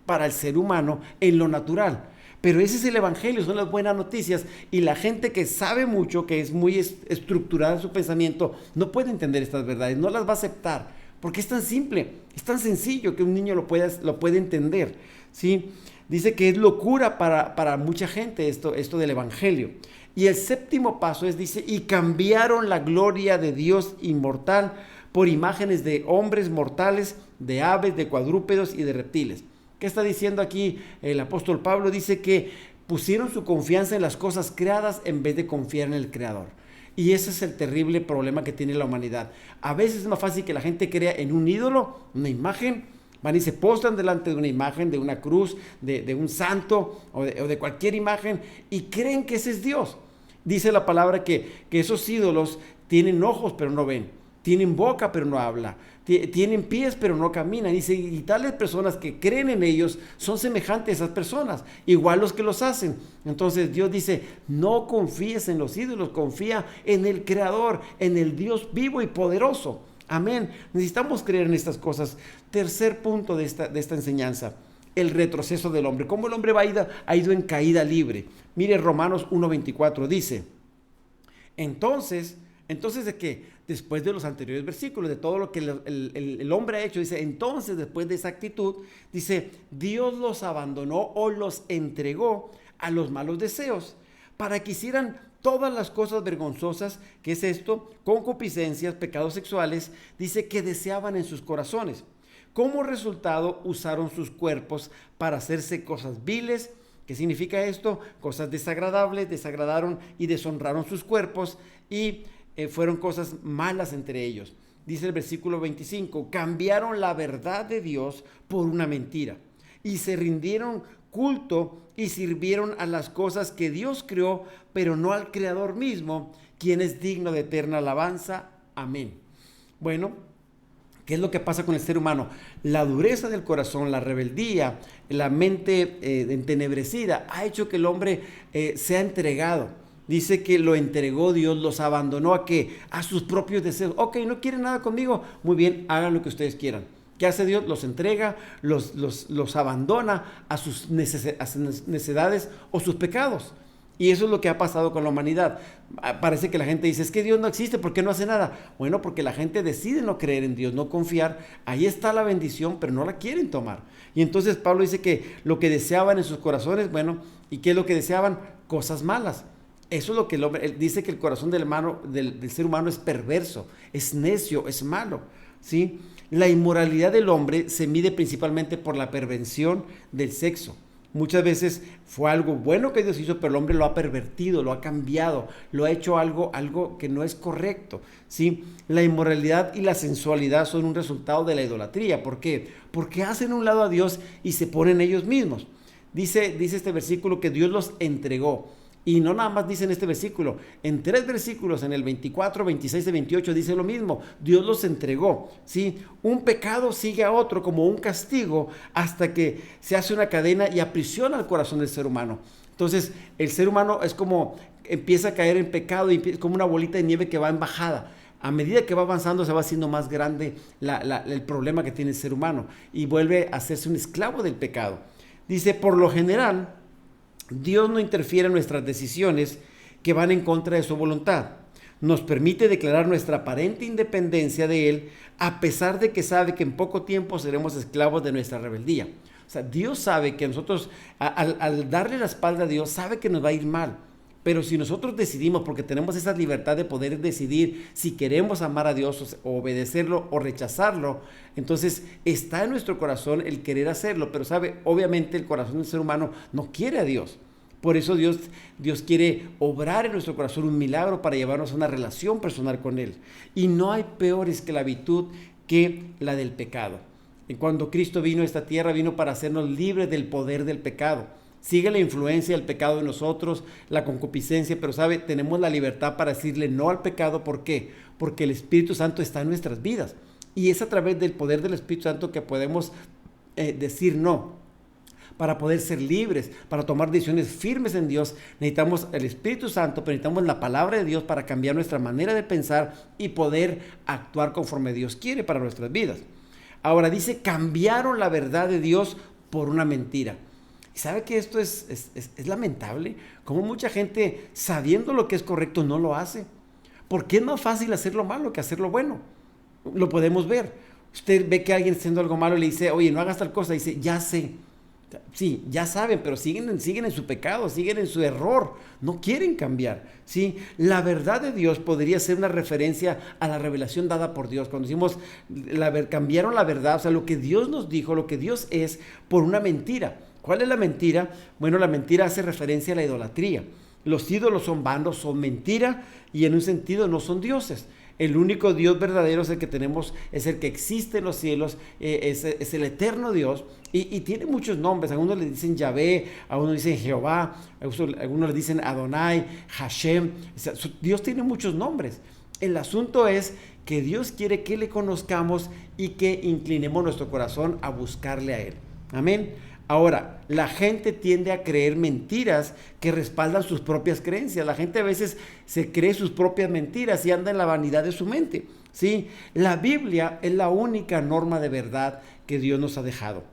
para el ser humano en lo natural. Pero ese es el evangelio, son las buenas noticias. Y la gente que sabe mucho, que es muy estructurada en su pensamiento, no puede entender estas verdades, no las va a aceptar. Porque es tan simple, es tan sencillo que un niño lo puede entender, ¿sí? Dice que es locura para mucha gente esto del evangelio. Y el séptimo paso dice, y cambiaron la gloria de Dios inmortal por imágenes de hombres mortales, de aves, de cuadrúpedos y de reptiles. ¿Qué está diciendo aquí el apóstol Pablo? Dice que pusieron su confianza en las cosas creadas en vez de confiar en el Creador. Y ese es el terrible problema que tiene la humanidad. A veces es más fácil que la gente crea en un ídolo, una imagen, van y se postran delante de una imagen, de una cruz, de un santo o de cualquier imagen y creen que ese es Dios. Dice la palabra que esos ídolos tienen ojos pero no ven, tienen boca pero no habla, tienen pies pero no caminan. Dice, y tales personas que creen en ellos son semejantes a esas personas, igual los que los hacen. Entonces Dios dice, no confíes en los ídolos, confía en el Creador, en el Dios vivo y poderoso. Amén. Necesitamos creer en estas cosas. Tercer punto de esta enseñanza, el retroceso del hombre. ¿Cómo el hombre ha ido en caída libre? Mire, Romanos 1:24 dice, entonces ¿de qué? Después de los anteriores versículos, de todo lo que el hombre ha hecho, dice, entonces después de esa actitud, dice, Dios los abandonó o los entregó a los malos deseos para que hicieran todas las cosas vergonzosas, que es esto, concupiscencias, pecados sexuales, dice que deseaban en sus corazones. Como resultado, usaron sus cuerpos para hacerse cosas viles. ¿Qué significa esto? Cosas desagradables, desagradaron y deshonraron sus cuerpos y fueron cosas malas entre ellos. Dice el versículo 25, cambiaron la verdad de Dios por una mentira y se rindieron culto y sirvieron a las cosas que Dios creó, pero no al Creador mismo, quien es digno de eterna alabanza. Amén. Bueno, ¿qué es lo que pasa con el ser humano? La dureza del corazón, la rebeldía, la mente entenebrecida ha hecho que el hombre sea entregado. Dice que lo entregó Dios, los abandonó ¿a qué? A sus propios deseos. Ok, no quieren nada conmigo. Muy bien, hagan lo que ustedes quieran. ¿Qué hace Dios? Los entrega, los abandona a sus necesidades o sus pecados. Y eso es lo que ha pasado con la humanidad. Parece que la gente dice, es que Dios no existe, ¿por qué no hace nada? Bueno, porque la gente decide no creer en Dios, no confiar. Ahí está la bendición, pero no la quieren tomar. Y entonces Pablo dice que lo que deseaban en sus corazones, bueno, ¿y qué es lo que deseaban? Cosas malas. Eso es lo que el hombre, él dice que el corazón del ser humano es perverso, es necio, es malo, ¿sí? La inmoralidad del hombre se mide principalmente por la perversión del sexo. Muchas veces fue algo bueno que Dios hizo, pero el hombre lo ha pervertido, lo ha cambiado, lo ha hecho algo que no es correcto, ¿sí? La inmoralidad y la sensualidad son un resultado de la idolatría. ¿Por qué? Porque hacen un lado a Dios y se ponen ellos mismos. Dice este versículo que Dios los entregó. Y no nada más dice en este versículo, en 3 versículos, en el 24, 26 y 28 dice lo mismo, Dios los entregó, ¿sí? Un pecado sigue a otro como un castigo hasta que se hace una cadena y aprisiona el corazón del ser humano. Entonces el ser humano es como empieza a caer en pecado y es como una bolita de nieve que va en bajada. A medida que va avanzando se va haciendo más grande el problema que tiene el ser humano y vuelve a hacerse un esclavo del pecado. Dice, por lo general, Dios no interfiere en nuestras decisiones que van en contra de su voluntad. Nos permite declarar nuestra aparente independencia de Él, a pesar de que sabe que en poco tiempo seremos esclavos de nuestra rebeldía. O sea, Dios sabe que nosotros, al darle la espalda a Dios, sabe que nos va a ir mal. Pero si nosotros decidimos, porque tenemos esa libertad de poder decidir si queremos amar a Dios o obedecerlo o rechazarlo, entonces está en nuestro corazón el querer hacerlo, pero sabe, obviamente el corazón del ser humano no quiere a Dios. Por eso Dios quiere obrar en nuestro corazón un milagro para llevarnos a una relación personal con Él. Y no hay peor esclavitud que la del pecado. Y cuando Cristo vino a esta tierra, vino para hacernos libres del poder del pecado. Sigue la influencia del pecado en nosotros, la concupiscencia, pero sabe, tenemos la libertad para decirle no al pecado. ¿Por qué? Porque el Espíritu Santo está en nuestras vidas. Y es a través del poder del Espíritu Santo que podemos decir no. Para poder ser libres, para tomar decisiones firmes en Dios, necesitamos el Espíritu Santo, pero necesitamos la palabra de Dios para cambiar nuestra manera de pensar y poder actuar conforme Dios quiere para nuestras vidas. Ahora dice, cambiaron la verdad de Dios por una mentira. Y sabe que esto es lamentable, como mucha gente sabiendo lo que es correcto no lo hace. ¿Por qué es más fácil hacer lo malo que hacer lo bueno? Lo podemos ver. Usted ve que alguien haciendo algo malo y le dice, oye, no hagas tal cosa. Y dice, ya sé. Sí, ya saben, pero siguen en su pecado, siguen en su error. No quieren cambiar. ¿Sí? La verdad de Dios podría ser una referencia a la revelación dada por Dios. Cuando decimos, cambiaron la verdad, o sea, lo que Dios nos dijo, lo que Dios es, por una mentira. ¿Cuál es la mentira? Bueno, la mentira hace referencia a la idolatría. Los ídolos son vanos, son mentira y en un sentido no son dioses. El único Dios verdadero es el que tenemos, es el que existe en los cielos, es el eterno Dios y tiene muchos nombres. Algunos le dicen Yahvé, algunos le dicen Jehová, algunos le dicen Adonai, Hashem. O sea, Dios tiene muchos nombres. El asunto es que Dios quiere que le conozcamos y que inclinemos nuestro corazón a buscarle a Él. Amén. Ahora, la gente tiende a creer mentiras que respaldan sus propias creencias. La gente a veces se cree sus propias mentiras y anda en la vanidad de su mente. ¿Sí? La Biblia es la única norma de verdad que Dios nos ha dejado.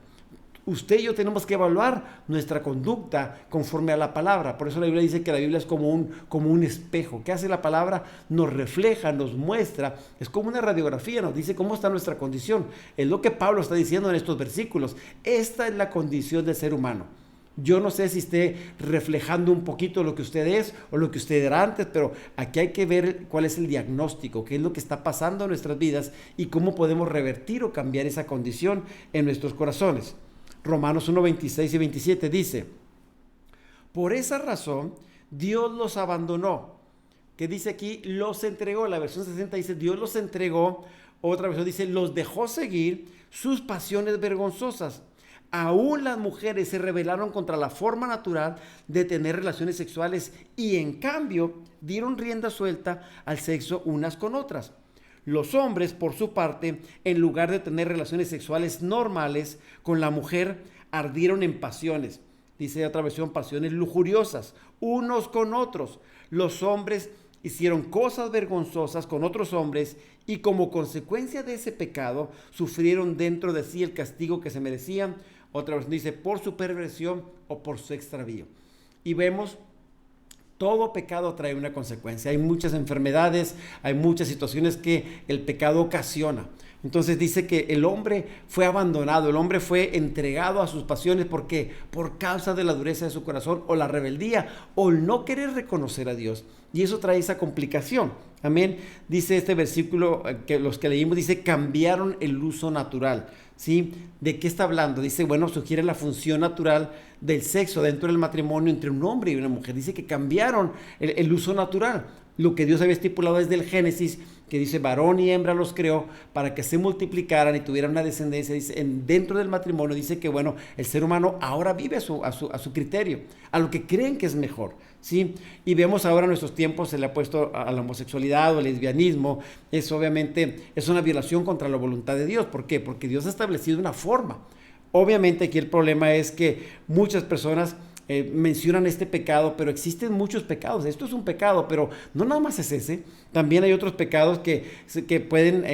Usted y yo tenemos que evaluar nuestra conducta conforme a la palabra. Por eso la Biblia dice que la Biblia es como un espejo. ¿Qué hace la palabra? Nos refleja, nos muestra. Es como una radiografía, nos dice cómo está nuestra condición. Es lo que Pablo está diciendo en estos versículos. Esta es la condición del ser humano. Yo no sé si esté reflejando un poquito lo que usted es o lo que usted era antes, pero aquí hay que ver cuál es el diagnóstico, qué es lo que está pasando en nuestras vidas y cómo podemos revertir o cambiar esa condición en nuestros corazones. Romanos 1, 26 y 27 dice, por esa razón Dios los abandonó. ¿Qué dice aquí? Los entregó. La versión 60 dice Dios los entregó. Otra versión dice los dejó seguir sus pasiones vergonzosas. Aún las mujeres se rebelaron contra la forma natural de tener relaciones sexuales y en cambio dieron rienda suelta al sexo unas con otras. Los hombres, por su parte, en lugar de tener relaciones sexuales normales con la mujer, ardieron en pasiones. Dice otra versión, pasiones lujuriosas, unos con otros. Los hombres hicieron cosas vergonzosas con otros hombres y como consecuencia de ese pecado, sufrieron dentro de sí el castigo que se merecían. Otra versión dice, por su perversión o por su extravío. Y vemos, todo pecado trae una consecuencia. Hay muchas enfermedades, hay muchas situaciones que el pecado ocasiona. Entonces dice que el hombre fue abandonado, el hombre fue entregado a sus pasiones. ¿Por qué? Por causa de la dureza de su corazón o la rebeldía o el no querer reconocer a Dios. Y eso trae esa complicación. Amén. Dice este versículo que los que leímos, dice cambiaron el uso natural. ¿Sí? ¿De qué está hablando? Dice, bueno, sugiere la función natural del sexo dentro del matrimonio entre un hombre y una mujer. Dice que cambiaron el uso natural. Lo que Dios había estipulado desde el Génesis, que dice varón y hembra los creó para que se multiplicaran y tuvieran una descendencia. Dice, dentro del matrimonio dice que bueno, el ser humano ahora vive a su criterio, a lo que creen que es mejor. ¿Sí? Y vemos ahora en nuestros tiempos se le ha puesto a la homosexualidad o al lesbianismo. Eso obviamente es una violación contra la voluntad de Dios. ¿Por qué? Porque Dios ha establecido una forma. Obviamente aquí el problema es que muchas personas mencionan este pecado, pero existen muchos pecados. Esto es un pecado, pero no nada más es ese. También hay otros pecados que pueden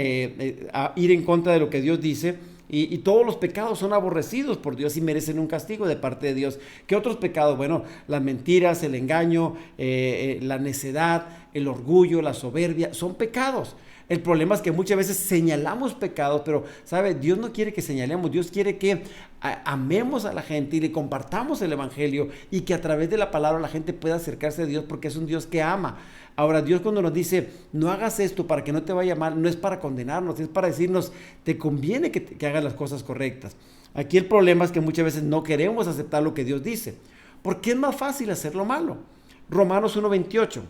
ir en contra de lo que Dios dice. Y todos los pecados son aborrecidos por Dios y merecen un castigo de parte de Dios. ¿Qué otros pecados? Bueno, las mentiras, el engaño, la necedad, el orgullo, la soberbia, son pecados. El problema es que muchas veces señalamos pecados, pero, ¿sabe? Dios no quiere que señalemos. Dios quiere que amemos a la gente y le compartamos el evangelio y que a través de la palabra la gente pueda acercarse a Dios porque es un Dios que ama. Ahora, Dios cuando nos dice, no hagas esto para que no te vaya mal, no es para condenarnos, es para decirnos, te conviene que hagas las cosas correctas. Aquí el problema es que muchas veces no queremos aceptar lo que Dios dice, porque es más fácil hacer lo malo. Romanos 1:28.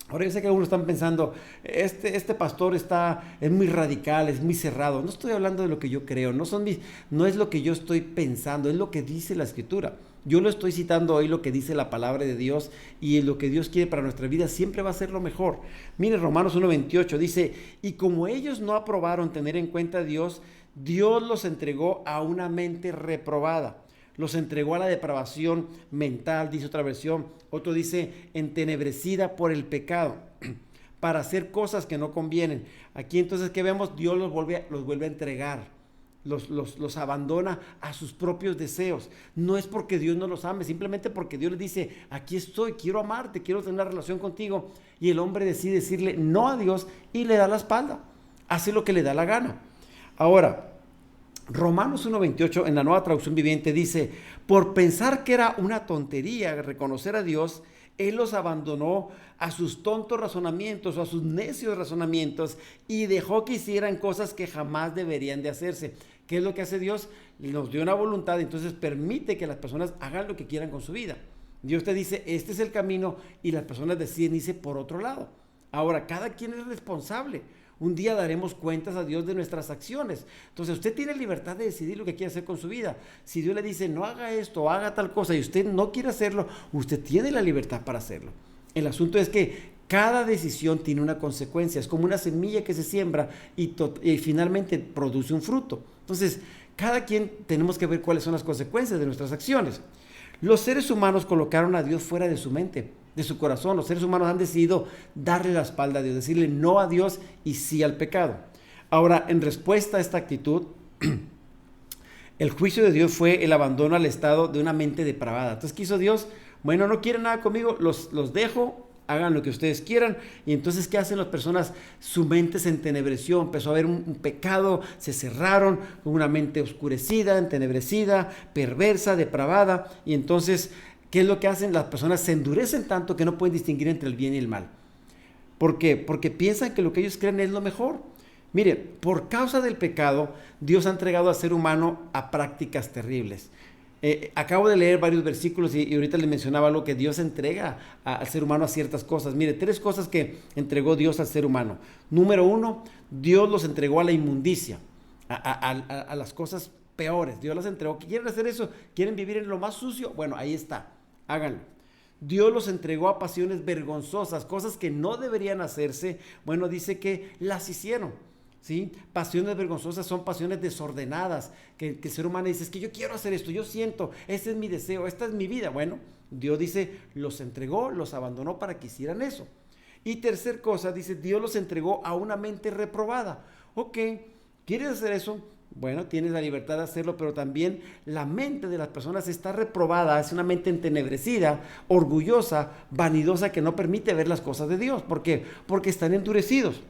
Ahora yo sé que algunos están pensando, este pastor es muy radical, es muy cerrado. No estoy hablando de lo que yo creo, no es lo que yo estoy pensando, es lo que dice la Escritura. Yo lo estoy citando hoy, lo que dice la palabra de Dios, y lo que Dios quiere para nuestra vida siempre va a ser lo mejor. Mire, Romanos 1:28 dice, y como ellos no aprobaron tener en cuenta a Dios, Dios los entregó a una mente reprobada. Los entregó a la depravación mental, dice otra versión. Otro dice, entenebrecida por el pecado, para hacer cosas que no convienen. Aquí entonces, ¿qué vemos? Dios los vuelve a entregar. los abandona a sus propios deseos. No es porque Dios no los ame, simplemente porque Dios les dice, aquí estoy, quiero amarte, quiero tener una relación contigo. Y el hombre decide decirle no a Dios y le da la espalda. Hace lo que le da la gana. Ahora, Romanos 1:28 en la Nueva Traducción Viviente dice, por pensar que era una tontería reconocer a Dios, Él los abandonó a sus tontos razonamientos o a sus necios razonamientos y dejó que hicieran cosas que jamás deberían de hacerse. ¿Qué es lo que hace Dios? Nos dio una voluntad, entonces permite que las personas hagan lo que quieran con su vida. Dios te dice, este es el camino, y las personas deciden irse por otro lado. Ahora, cada quien es responsable. Un día daremos cuentas a Dios de nuestras acciones. Entonces usted tiene libertad de decidir lo que quiere hacer con su vida. Si Dios le dice no haga esto, haga tal cosa, y usted no quiere hacerlo, usted tiene la libertad para hacerlo. El asunto es que cada decisión tiene una consecuencia. Es como una semilla que se siembra y finalmente produce un fruto. Entonces cada quien tenemos que ver cuáles son las consecuencias de nuestras acciones. Los seres humanos colocaron a Dios fuera de su mente, de su corazón. Los seres humanos han decidido darle la espalda a Dios, decirle no a Dios y sí al pecado. Ahora, en respuesta a esta actitud, el juicio de Dios fue el abandono al estado de una mente depravada. Entonces, ¿qué hizo Dios? Bueno, no quieren nada conmigo, los dejo, hagan lo que ustedes quieran. Y entonces, ¿qué hacen las personas? Su mente se entenebreció, empezó a haber un pecado, se cerraron con una mente oscurecida, entenebrecida, perversa, depravada. Y entonces, ¿qué es lo que hacen? Las personas se endurecen tanto que no pueden distinguir entre el bien y el mal. ¿Por qué? Porque piensan que lo que ellos creen es lo mejor. Mire, por causa del pecado, Dios ha entregado al ser humano a prácticas terribles. Acabo de leer varios versículos y ahorita les mencionaba algo que Dios entrega al ser humano a ciertas cosas. Mire, 3 cosas que entregó Dios al ser humano. Número 1, Dios los entregó a la inmundicia, a las cosas peores. Dios las entregó. ¿Quieren hacer eso? ¿Quieren vivir en lo más sucio? Bueno, ahí está, háganlo. Dios los entregó a pasiones vergonzosas, cosas que no deberían hacerse. Bueno, dice que las hicieron. ¿Sí? Pasiones vergonzosas son pasiones desordenadas, que el ser humano dice, es que yo quiero hacer esto, yo siento, este es mi deseo, esta es mi vida. Bueno, Dios dice, los entregó, los abandonó para que hicieran eso. Y tercer cosa, dice, Dios los entregó a una mente reprobada. Ok, ¿quieres hacer eso? Bueno, tienes la libertad de hacerlo, pero también la mente de las personas está reprobada, es una mente entenebrecida, orgullosa, vanidosa, que no permite ver las cosas de Dios. ¿Por qué? Porque están endurecidos.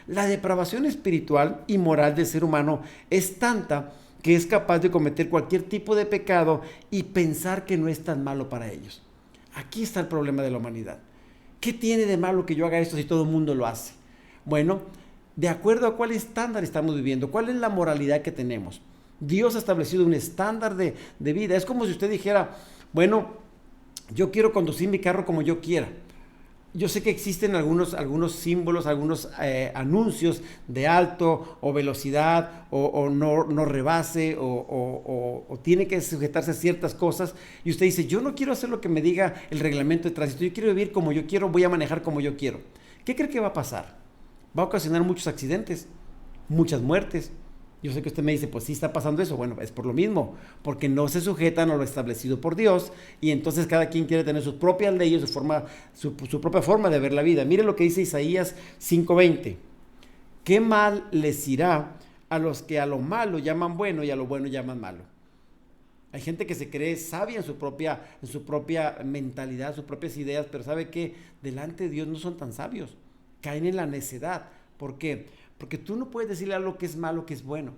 La depravación espiritual y moral del ser humano es tanta que es capaz de cometer cualquier tipo de pecado y pensar que no es tan malo para ellos. Aquí está el problema de la humanidad. ¿Qué tiene de malo que yo haga esto si todo el mundo lo hace? Bueno, de acuerdo a cuál estándar estamos viviendo, cuál es la moralidad que tenemos. Dios ha establecido un estándar de vida. Es como si usted dijera, bueno, yo quiero conducir mi carro como yo quiera. Yo sé que existen algunos símbolos, algunos anuncios de alto o velocidad o no rebase o tiene que sujetarse a ciertas cosas, y usted dice, yo no quiero hacer lo que me diga el reglamento de tránsito, yo quiero vivir como yo quiero, voy a manejar como yo quiero. ¿Qué cree que va a pasar? Va a ocasionar muchos accidentes, muchas muertes. Yo sé que usted me dice, pues sí está pasando eso. Bueno, es por lo mismo, porque no se sujetan a lo establecido por Dios, y entonces cada quien quiere tener sus propias leyes, su propia forma de ver la vida. Mire lo que dice Isaías 5:20. ¿Qué mal les irá a los que a lo malo llaman bueno y a lo bueno llaman malo? Hay gente que se cree sabia en su propia mentalidad, sus propias ideas, pero sabe que delante de Dios no son tan sabios. Caen en la necedad. ¿Por qué? Porque tú no puedes decirle a lo que es malo que es bueno.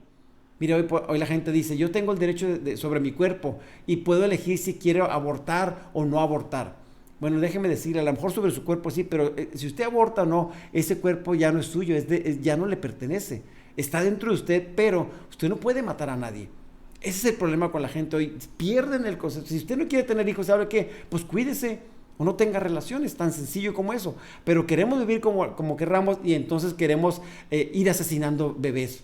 Mira, hoy la gente dice, yo tengo el derecho sobre mi cuerpo y puedo elegir si quiero abortar o no abortar. Bueno, déjeme decirle, a lo mejor sobre su cuerpo sí, pero si usted aborta o no, ese cuerpo ya no es suyo, ya no le pertenece. Está dentro de usted, pero usted no puede matar a nadie. Ese es el problema con la gente hoy. Pierden el concepto. Si usted no quiere tener hijos, ¿sabe qué? Pues cuídese o no tenga relaciones, tan sencillo como eso. Pero queremos vivir como querramos, y entonces queremos ir asesinando bebés.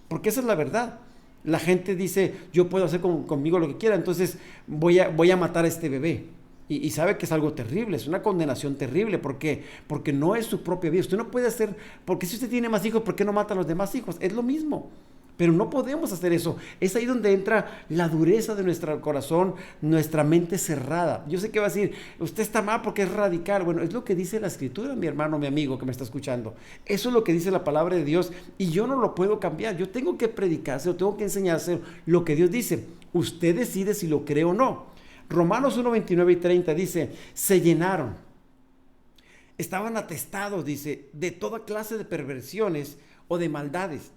Porque esa es la verdad. La gente dice, yo puedo hacer conmigo lo que quiera, entonces voy a matar a este bebé. Y sabe que es algo terrible, es una condenación terrible. ¿Por qué? Porque no es su propia vida. Usted no puede hacer, porque si usted tiene más hijos, ¿por qué no mata a los demás hijos? Es lo mismo. Pero no podemos hacer eso. Es ahí donde entra la dureza de nuestro corazón, nuestra mente cerrada. Yo sé que va a decir, usted está mal porque es radical. Bueno, es lo que dice la Escritura, mi hermano, mi amigo que me está escuchando. Eso es lo que dice la palabra de Dios y yo no lo puedo cambiar. Yo tengo que predicárselo, tengo que enseñárselo lo que Dios dice. Usted decide si lo cree o no. Romanos 1, 29 y 30 dice, se llenaron. Estaban atestados, dice, de toda clase de perversiones o de maldades,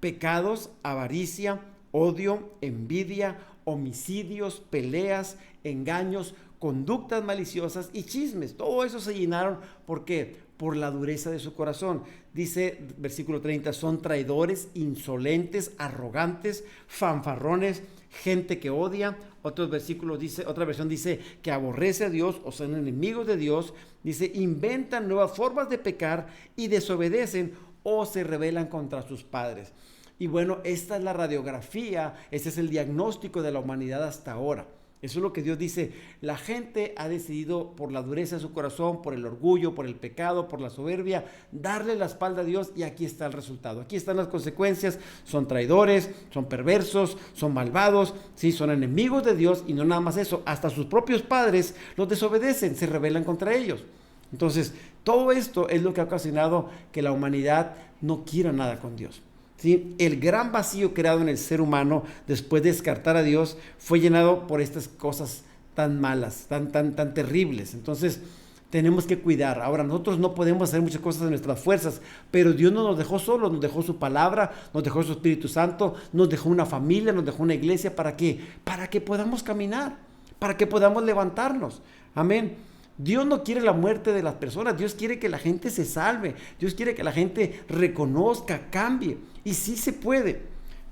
pecados, avaricia, odio, envidia, homicidios, peleas, engaños, conductas maliciosas y chismes. Todo eso se llenaron, ¿por qué? Por la dureza de su corazón. Dice, versículo 30, son traidores, insolentes, arrogantes, fanfarrones, gente que odia. Otros versículos dice, otra versión dice que aborrece a Dios o son enemigos de Dios. Dice, inventan nuevas formas de pecar y desobedecen o se rebelan contra sus padres. Y bueno, esta es la radiografía, este es el diagnóstico de la humanidad hasta ahora. Eso es lo que Dios dice. La gente ha decidido por la dureza de su corazón, por el orgullo, por el pecado, por la soberbia, darle la espalda a Dios y aquí está el resultado. Aquí están las consecuencias. Son traidores, son perversos, son malvados, ¿sí? Son enemigos de Dios y no nada más eso. Hasta sus propios padres los desobedecen, se rebelan contra ellos. Entonces, todo esto es lo que ha ocasionado que la humanidad no quiera nada con Dios. ¿Sí? El gran vacío creado en el ser humano después de descartar a Dios fue llenado por estas cosas tan malas, tan terribles. Entonces tenemos que cuidar. Ahora nosotros no podemos hacer muchas cosas de nuestras fuerzas, pero Dios no nos dejó solos, nos dejó su palabra, nos dejó su Espíritu Santo, nos dejó una familia, nos dejó una iglesia. ¿Para qué? Para que podamos caminar, para que podamos levantarnos. Amén. Dios no quiere la muerte de las personas, Dios quiere que la gente se salve, Dios quiere que la gente reconozca, cambie, y sí se puede.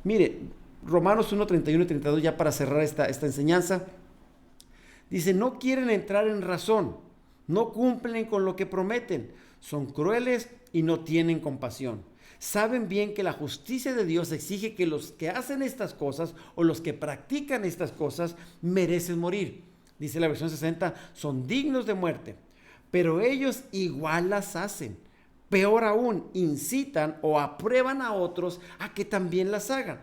Mire, Romanos 1, 31 y 32, ya para cerrar esta enseñanza, dice, no quieren entrar en razón, no cumplen con lo que prometen, son crueles y no tienen compasión. Saben bien que la justicia de Dios exige que los que hacen estas cosas o los que practican estas cosas merecen morir. Dice la versión 60, son dignos de muerte, pero ellos igual las hacen. Peor aún, incitan o aprueban a otros a que también las hagan.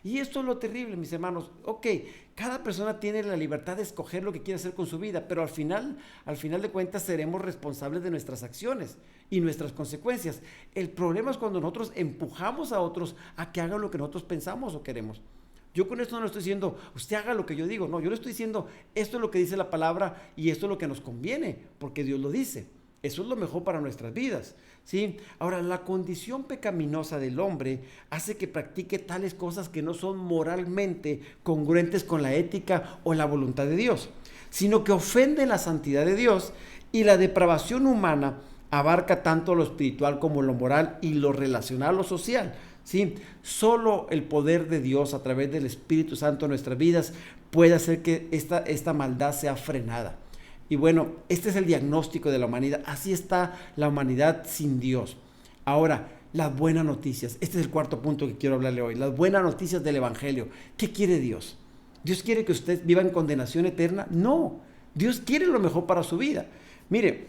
Y esto es lo terrible, mis hermanos. Ok, cada persona tiene la libertad de escoger lo que quiere hacer con su vida, pero al final de cuentas seremos responsables de nuestras acciones y nuestras consecuencias. El problema es cuando nosotros empujamos a otros a que hagan lo que nosotros pensamos o queremos. Yo con esto no le estoy diciendo, usted haga lo que yo digo. No, yo le estoy diciendo, esto es lo que dice la palabra y esto es lo que nos conviene, porque Dios lo dice. Eso es lo mejor para nuestras vidas, ¿sí? Ahora, la condición pecaminosa del hombre hace que practique tales cosas que no son moralmente congruentes con la ética o la voluntad de Dios, sino que ofenden la santidad de Dios, y la depravación humana abarca tanto lo espiritual como lo moral y lo relacional o social. ¿Sí? Solo el poder de Dios a través del Espíritu Santo en nuestras vidas puede hacer que esta maldad sea frenada. Y bueno, este es el diagnóstico de la humanidad. Así está la humanidad sin Dios. Ahora, las buenas noticias. Este es el cuarto punto que quiero hablarle hoy. Las buenas noticias del Evangelio. ¿Qué quiere Dios? ¿Dios quiere que usted viva en condenación eterna? No. Dios quiere lo mejor para su vida. Mire,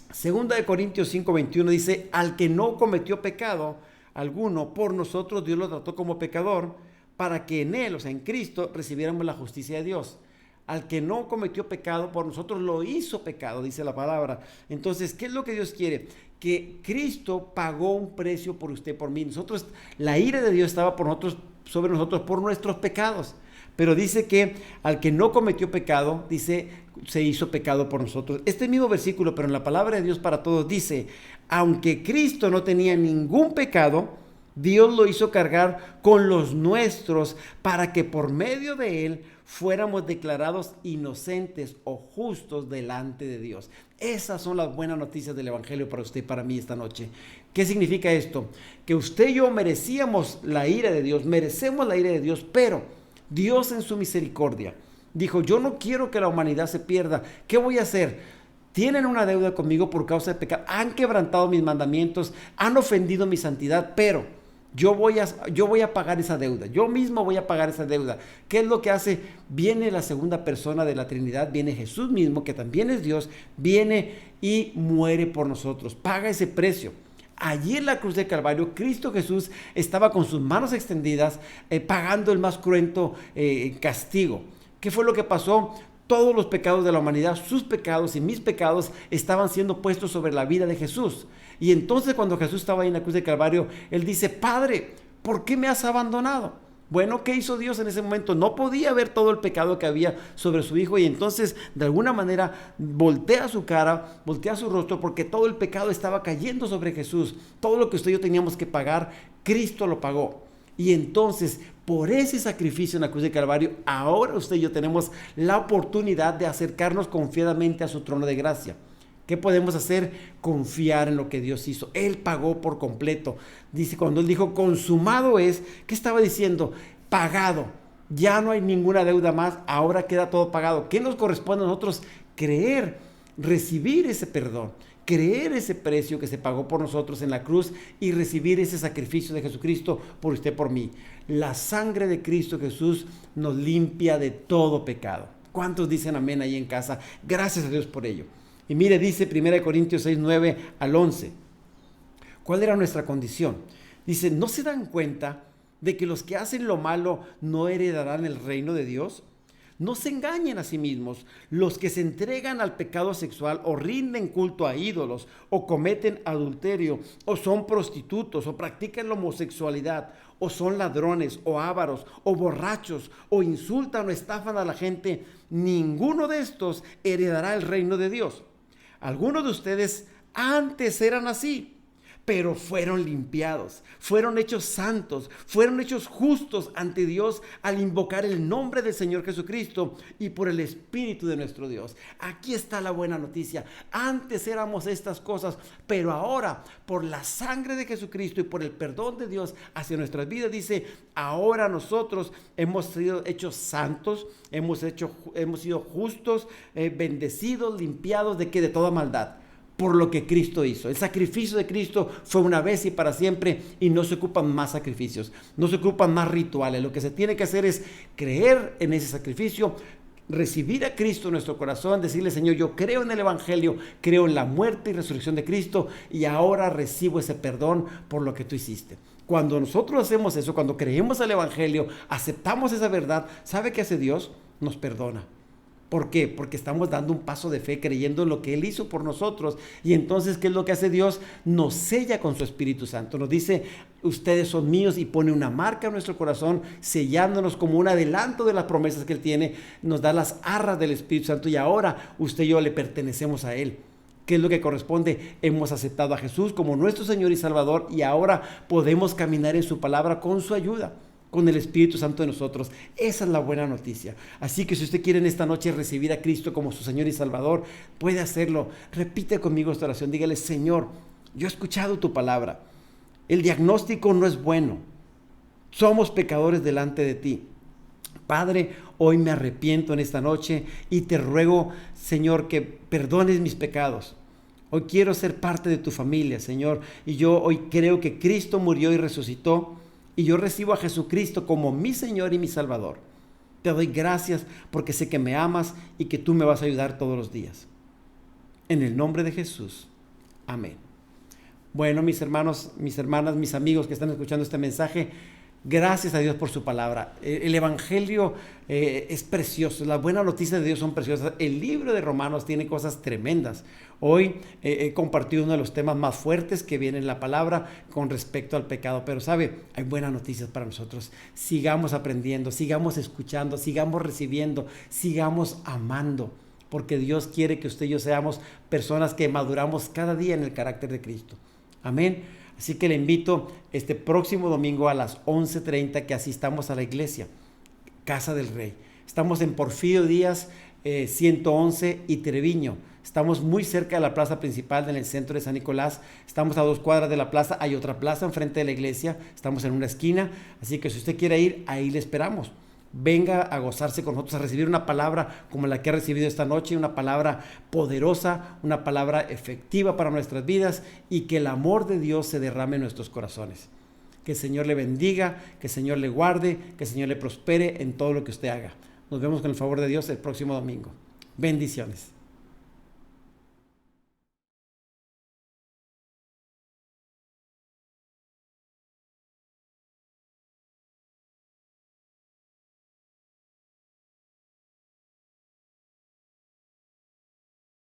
2 Corintios 5:21 dice, al que no cometió pecado alguno, por nosotros Dios lo trató como pecador, para que en él, o sea en Cristo, recibiéramos la justicia de Dios. Al que no cometió pecado, por nosotros lo hizo pecado, dice la palabra. Entonces, ¿qué es lo que Dios quiere? Que Cristo pagó un precio por usted, por mí. Nosotros, la ira de Dios estaba sobre nosotros por nuestros pecados. Pero dice que al que no cometió pecado, dice, se hizo pecado por nosotros. Este mismo versículo, pero en la palabra de Dios para todos, dice, aunque Cristo no tenía ningún pecado, Dios lo hizo cargar con los nuestros para que por medio de él fuéramos declarados inocentes o justos delante de Dios. Esas son las buenas noticias del Evangelio para usted y para mí esta noche. ¿Qué significa esto? Que usted y yo merecíamos la ira de Dios, merecemos la ira de Dios, pero Dios en su misericordia dijo, yo no quiero que la humanidad se pierda. ¿Qué voy a hacer? Tienen una deuda conmigo por causa de pecado, han quebrantado mis mandamientos, han ofendido mi santidad, pero yo voy a pagar esa deuda, yo mismo voy a pagar esa deuda. ¿Qué es lo que hace? Viene la segunda persona de la Trinidad, viene Jesús mismo, que también es Dios, viene y muere por nosotros, paga ese precio. Allí en la cruz del Calvario, Cristo Jesús estaba con sus manos extendidas, pagando el más cruento castigo. ¿Qué fue lo que pasó? Todos los pecados de la humanidad, sus pecados y mis pecados, estaban siendo puestos sobre la vida de Jesús. Y entonces cuando Jesús estaba ahí en la cruz del Calvario, Él dice: Padre, ¿por qué me has abandonado? Bueno, ¿qué hizo Dios en ese momento? No podía ver todo el pecado que había sobre su hijo, y entonces de alguna manera voltea su cara, voltea su rostro, porque todo el pecado estaba cayendo sobre Jesús. Todo lo que usted y yo teníamos que pagar, Cristo lo pagó. Y entonces, por ese sacrificio en la cruz del Calvario, ahora usted y yo tenemos la oportunidad de acercarnos confiadamente a su trono de gracia. ¿Qué podemos hacer? Confiar en lo que Dios hizo. Él pagó por completo. Dice, cuando Él dijo consumado es, ¿qué estaba diciendo? Pagado. Ya no hay ninguna deuda más. Ahora queda todo pagado. ¿Qué nos corresponde a nosotros? Creer, recibir ese perdón, creer ese precio que se pagó por nosotros en la cruz y recibir ese sacrificio de Jesucristo por usted, por mí. La sangre de Cristo Jesús nos limpia de todo pecado. ¿Cuántos dicen amén ahí en casa? Gracias a Dios por ello. Y mire, dice 1 Corintios 6, 9 al 11. ¿Cuál era nuestra condición? Dice, ¿no se dan cuenta de que los que hacen lo malo no heredarán el reino de Dios? No se engañen a sí mismos. Los que se entregan al pecado sexual o rinden culto a ídolos o cometen adulterio o son prostitutos o practican la homosexualidad o son ladrones o ávaros o borrachos o insultan o estafan a la gente, ninguno de estos heredará el reino de Dios. Algunos de ustedes antes eran así, pero fueron limpiados, fueron hechos santos, fueron hechos justos ante Dios al invocar el nombre del Señor Jesucristo y por el Espíritu de nuestro Dios. Aquí está la buena noticia. Antes éramos estas cosas, pero ahora por la sangre de Jesucristo y por el perdón de Dios hacia nuestras vidas, dice, ahora nosotros hemos sido hechos santos, hemos sido justos, bendecidos, limpiados ¿de qué? De toda maldad. Por lo que Cristo hizo. El sacrificio de Cristo fue una vez y para siempre, y no se ocupan más sacrificios, no se ocupan más rituales. Lo que se tiene que hacer es creer en ese sacrificio, recibir a Cristo en nuestro corazón, decirle, Señor, yo creo en el Evangelio, creo en la muerte y resurrección de Cristo, y ahora recibo ese perdón por lo que tú hiciste. Cuando nosotros hacemos eso, cuando creemos al Evangelio, aceptamos esa verdad, ¿sabe qué hace Dios? Nos perdona. ¿Por qué? Porque estamos dando un paso de fe creyendo en lo que Él hizo por nosotros. Y entonces, ¿qué es lo que hace Dios? Nos sella con su Espíritu Santo. Nos dice, ustedes son míos, y pone una marca en nuestro corazón, sellándonos como un adelanto de las promesas que Él tiene. Nos da las arras del Espíritu Santo y ahora usted y yo le pertenecemos a Él. ¿Qué es lo que corresponde? Hemos aceptado a Jesús como nuestro Señor y Salvador y ahora podemos caminar en su palabra con su ayuda, con el Espíritu Santo de nosotros. Esa es la buena noticia. Así que si usted quiere en esta noche recibir a Cristo como su Señor y Salvador, puede hacerlo. Repite conmigo esta oración. Dígale, Señor, yo he escuchado tu palabra. El diagnóstico no es bueno. Somos pecadores delante de ti. Padre, hoy me arrepiento en esta noche y te ruego, Señor, que perdones mis pecados. Hoy quiero ser parte de tu familia, Señor. Y yo hoy creo que Cristo murió y resucitó. Y yo recibo a Jesucristo como mi Señor y mi Salvador. Te doy gracias porque sé que me amas y que tú me vas a ayudar todos los días. En el nombre de Jesús. Amén. Bueno, mis hermanos, mis hermanas, mis amigos que están escuchando este mensaje, gracias a Dios por su palabra. El Evangelio es precioso. Las buenas noticias de Dios son preciosas. El libro de Romanos tiene cosas tremendas. Hoy he compartido uno de los temas más fuertes que viene en la palabra con respecto al pecado. Pero sabe, hay buenas noticias para nosotros. Sigamos aprendiendo, sigamos escuchando, sigamos recibiendo, sigamos amando. Porque Dios quiere que usted y yo seamos personas que maduramos cada día en el carácter de Cristo. Amén. Así que le invito este próximo domingo a las 11:30 que asistamos a la iglesia, Casa del Rey. Estamos en Porfirio Díaz 111 y Treviño. Estamos muy cerca de la plaza principal en el centro de San Nicolás. Estamos a 2 cuadras de la plaza. Hay otra plaza enfrente de la iglesia. Estamos en una esquina. Así que si usted quiere ir, ahí le esperamos. Venga a gozarse con nosotros, a recibir una palabra como la que ha recibido esta noche, una palabra poderosa, una palabra efectiva para nuestras vidas y que el amor de Dios se derrame en nuestros corazones. Que el Señor le bendiga, que el Señor le guarde, que el Señor le prospere en todo lo que usted haga. Nos vemos con el favor de Dios el próximo domingo. Bendiciones.